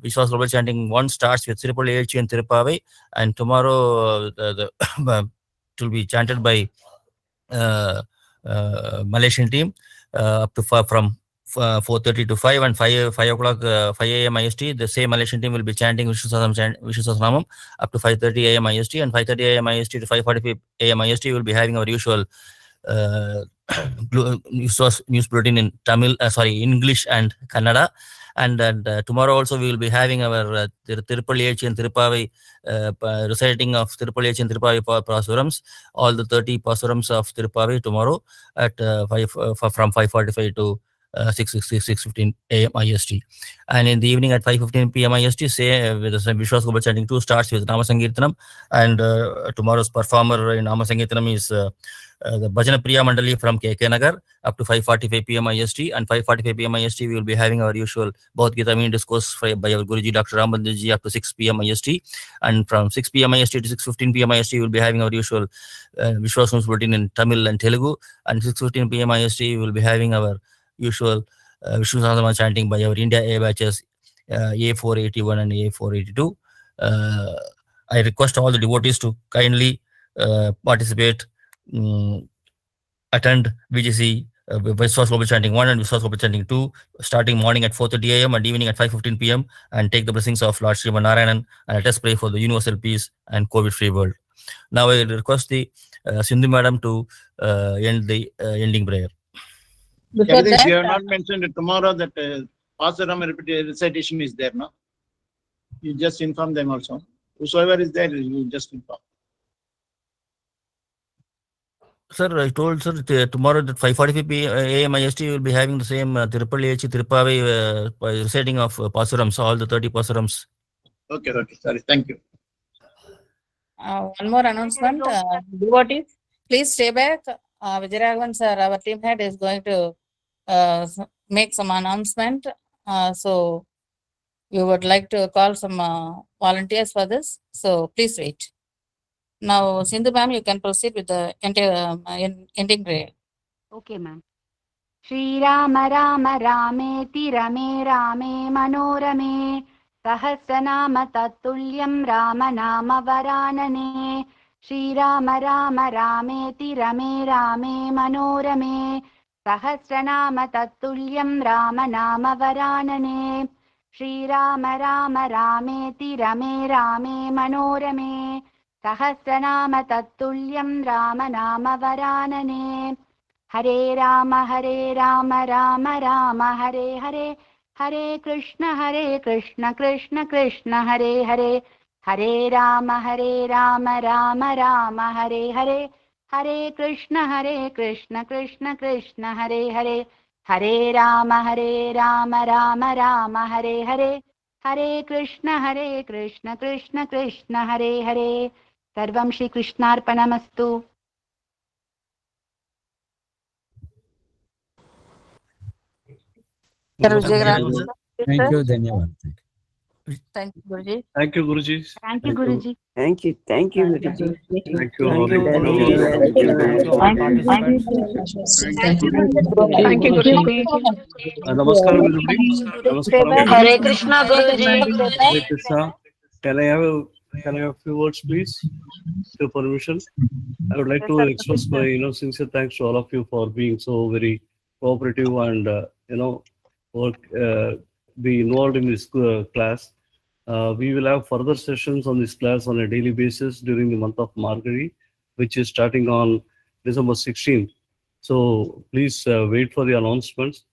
VISVAS Global Chanting 1 starts with THIRUPPAVAI and THIRUPPAVAI, and tomorrow it will be chanted by Malaysian team up to from 4:30 to 5, and 5 o'clock 5 a.m. IST. The same Malaysian team will be chanting Vishnu Sahasranamam up to 5:30 a.m. IST, and 5:30 a.m. IST to 5:45 a.m. IST we will be having our usual news bulletin in Tamil, English and Kannada. And tomorrow also we will be having our Thiruppavai and Thiruppavai reciting of Thiruppavai and Thiruppavai Pasurams, all the 30 Pasurams of Thiruppavai tomorrow at from 5:45 to 6:15 a.m. IST. And in the evening at 5:15 p.m. IST, with the VISVAS Global Chanting 2 starts with Nama Sankirtanam, and tomorrow's performer in Nama Sankirtanam is the Bhajana Priya Mandali from KK Nagar up to 5:45 p.m. IST, and 5:45 p.m. IST we will be having our usual Bhagavad Gita main discourse by our Guruji Dr. Ramardhanji up to 6 p.m. IST, and from 6 p.m. IST to 6:15 p.m. IST we will be having our usual VISVAS news bulletin in Tamil and Telugu, and 6:15 p.m. IST we will be having our usual Vishnu Sahasranamam chanting by our India A batches A481 and A482. I request all the devotees to kindly participate, attend VGC VISVAS Global Chanting 1 and VISVAS Global Chanting 2, starting morning at 4:30 a.m. and evening at 5:15 p.m. and take the blessings of Lord Sriman Narayanan, and let us pray for the universal peace and COVID-free world. Now I request the Sindhu Madam to end the ending prayer. Jagdish, you have not mentioned tomorrow that Pasaram recitation is there, no? You just inform them also. Whosoever is there, you just inform. Sir, I told sir tomorrow at 5:45 a.m. IST will be having the same Thiruppavai reciting of Pasurams, all the 30 Pasurams. Okay, sorry, thank you. One more announcement, devotees, please stay back. Vijayaraghavan sir, our team head, is going to make some announcement. So we would like to call some volunteers for this. So please wait. Now, Sindhu ma'am, you can proceed with the ending prayer. Okay, ma'am. Shri Rama Rama Rameti Rame Rame Manorame Sahasranama Tatulyam Rama Nama Varanane Shri Rama Rama Rameti Rame Rame Manorame Sahasranama Tatulyam Rama Nama Varanane Shri Rama Rama Rameti Rame Rame Manorame Sahasranama Tatulyam Rama Nama Varanane Hare Rama Rama Rama Hare Hare Hare Krishna Krishna Krishna Hare Hare Hare Rama Rama Rama Hare Hare Hare Krishna Krishna Krishna Hare Hare Hare Rama Rama Rama Hare Hare Hare Krishna Krishna Krishna Hare Hare Sarvam Shri Krishnarpanamastu. Thank you, Dhanyavad. Thank you, Guruji. Thank you, Guruji. Thank you, Guruji. Thank you, Guruji. Thank you all. Thank you, Thank you all. Thank you, Thank you all participants. Thank you, Guruji. Thank you, Guruji. Namaskaram, everybody. Namaskaram. Hare Krishna, Guruji. Hare Krishna. Can I have a few words, please? With your permission. I would like to express my sincere thanks to all of you for being so very cooperative and be involved in this class. We will have further sessions on this class on a daily basis during the month of Margari, which is starting on December 16th. So please wait for the announcements.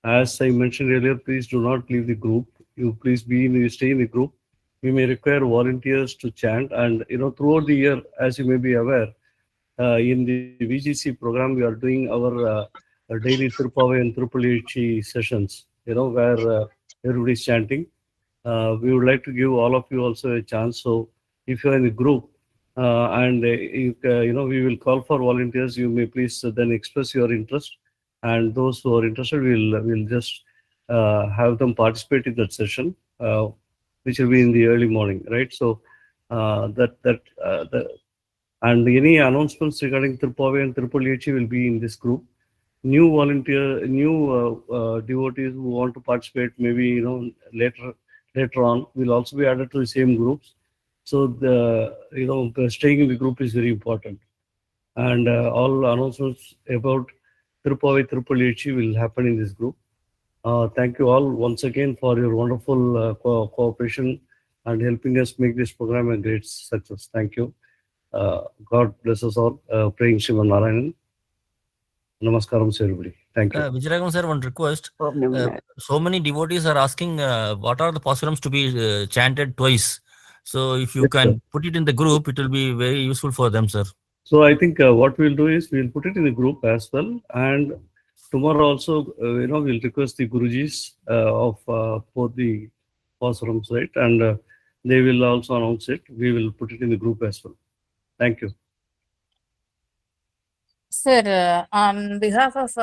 As I mentioned earlier, please do not leave the group. You please stay in the group. We may require volunteers to chant, and throughout the year, as you may be aware, in the VGC program, we are doing our daily Thiruppavai and Thiruppalli sessions, where everybody is chanting. We would like to give all of you also a chance. So if you are in the group and we will call for volunteers, you may please then express your interest. And those who are interested, we'll just have them participate in that session, which will be in the early morning, right? So and any announcements regarding Thiruppavai and Thiruppalli will be in this group. New devotees who want to participate, maybe later on, will also be added to the same groups. So staying in the group is very important. And all announcements about Thiruppavai, Thiruppalli will happen in this group. Thank you all once again for your wonderful cooperation and helping us make this program a great success. Thank you. God bless us all. Praying Sriman Narayanan. Namaskaram to everybody. Thank you. Vijayaraghavan sir, one request. So many devotees are asking what are the pasurams to be chanted twice. So if you can put it in the group, it will be very useful for them, sir. So I think what we'll do is we'll put it in the group as well. And tomorrow also, we'll request the Gurujis of both the pasurams, right? And they will also announce it. We will put it in the group as well. Thank you. Sir, on behalf of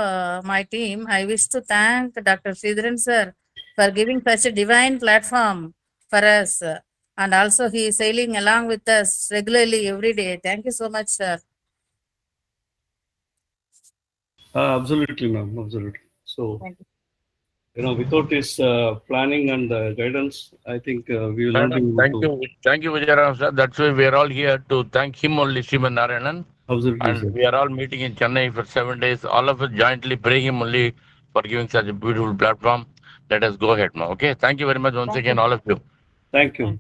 my team, I wish to thank Dr. Sridharan sir for giving such a divine platform for us. And also he is sailing along with us regularly every day. Thank you so much, sir. Absolutely, ma'am. Absolutely. So, without his planning and guidance, I think we will not be able to. Thank you, Vijayaraghavan sir. That's why we are all here to thank him only, Sriman Narayanan. Absolutely, and sir. we are all meeting in Chennai for 7 days. All of us jointly pray him only for giving such a beautiful platform. Let us go ahead now. Okay. Thank you very much once again, all of you. Thank you.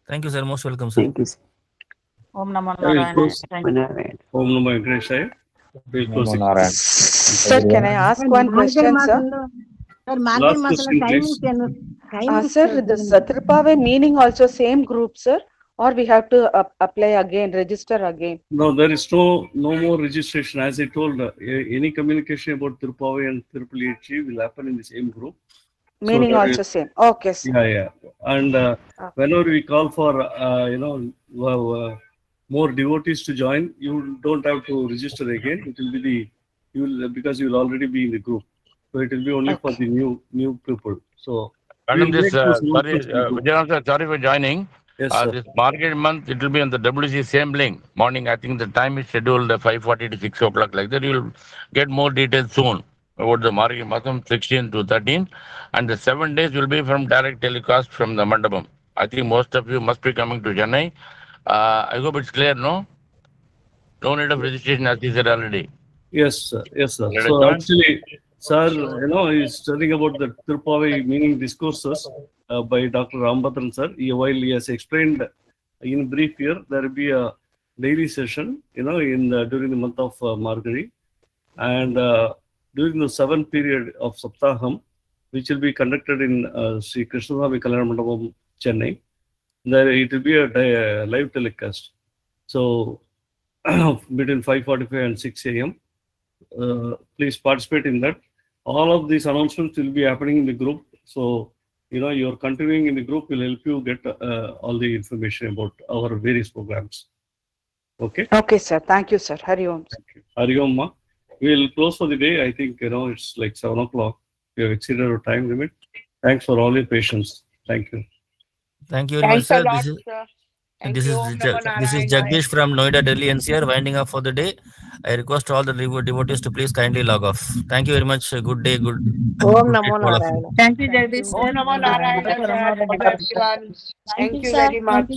Thank you, sir. Most welcome, sir. Thank you, sir. Om Namo I will Narayana. close. Thank you. Om Namo Venkateshaya. We'll close it. Sir, can I ask one question, sir? Last question, please. Sir, this Thiruppavai meaning also same group, sir? Or we have to apply again, register again? No, there is no more registration. As I told, any communication about Thiruppavai and Thiruppalli will happen in the same group. Meaning So also same. Okay, sir. Yeah. And whenever we call for, more devotees to join, you don't have to register again. It will be because you will already be in the group. So it will be only for the new people. So Madam, we'll this, make those sorry, announcements in the group. Vijayaraghavan sir, sorry for joining. Yes, sir. This market month, it will be on the WC same link. Morning, I think the time is scheduled 5:40 to 6 o'clock, like that. You will get more details soon about the market month 16 to 13. And the 7 days will be from direct telecast from the Mandapam. I think most of you must be coming to Chennai. I hope it's clear, no? No need of registration, as he said already. Yes, sir. Yes, sir. Let us So join. actually, sir, he's studying about the Thiruppavai meaning discourses by Dr. Rambhadran, sir. While he has explained in brief here, there will be a daily session, during the month of Margari. And during the 7th period of Saptaham, which will be conducted in Sri Krishnaswamy Kalyana Mandapam, Chennai, there it will be a live telecast. So between 5:45 and 6 a.m. Please participate in that. All of these announcements will be happening in the group. So, your continuing in the group will help you get all the information about our various programs. Okay? Okay, sir. Thank you, sir. Hari Om. Hari Om, ma. We'll close for the day. I think, it's like 7 o'clock. We have exceeded our time limit. Thanks for all your patience. Thank you. Thank you very much, Thanks a sir. lot, sir. Thank you. Om Namo This is Narayana. Jagdish from Noida, Delhi NCR, winding up for the day. I request all the devotees to please kindly log off. Thank you very much. Good day. Good Om day Namo to all of you. Narayana. Thank you, Jagdish. Om Namo Narayana, sir. Everyone. Thank you very much.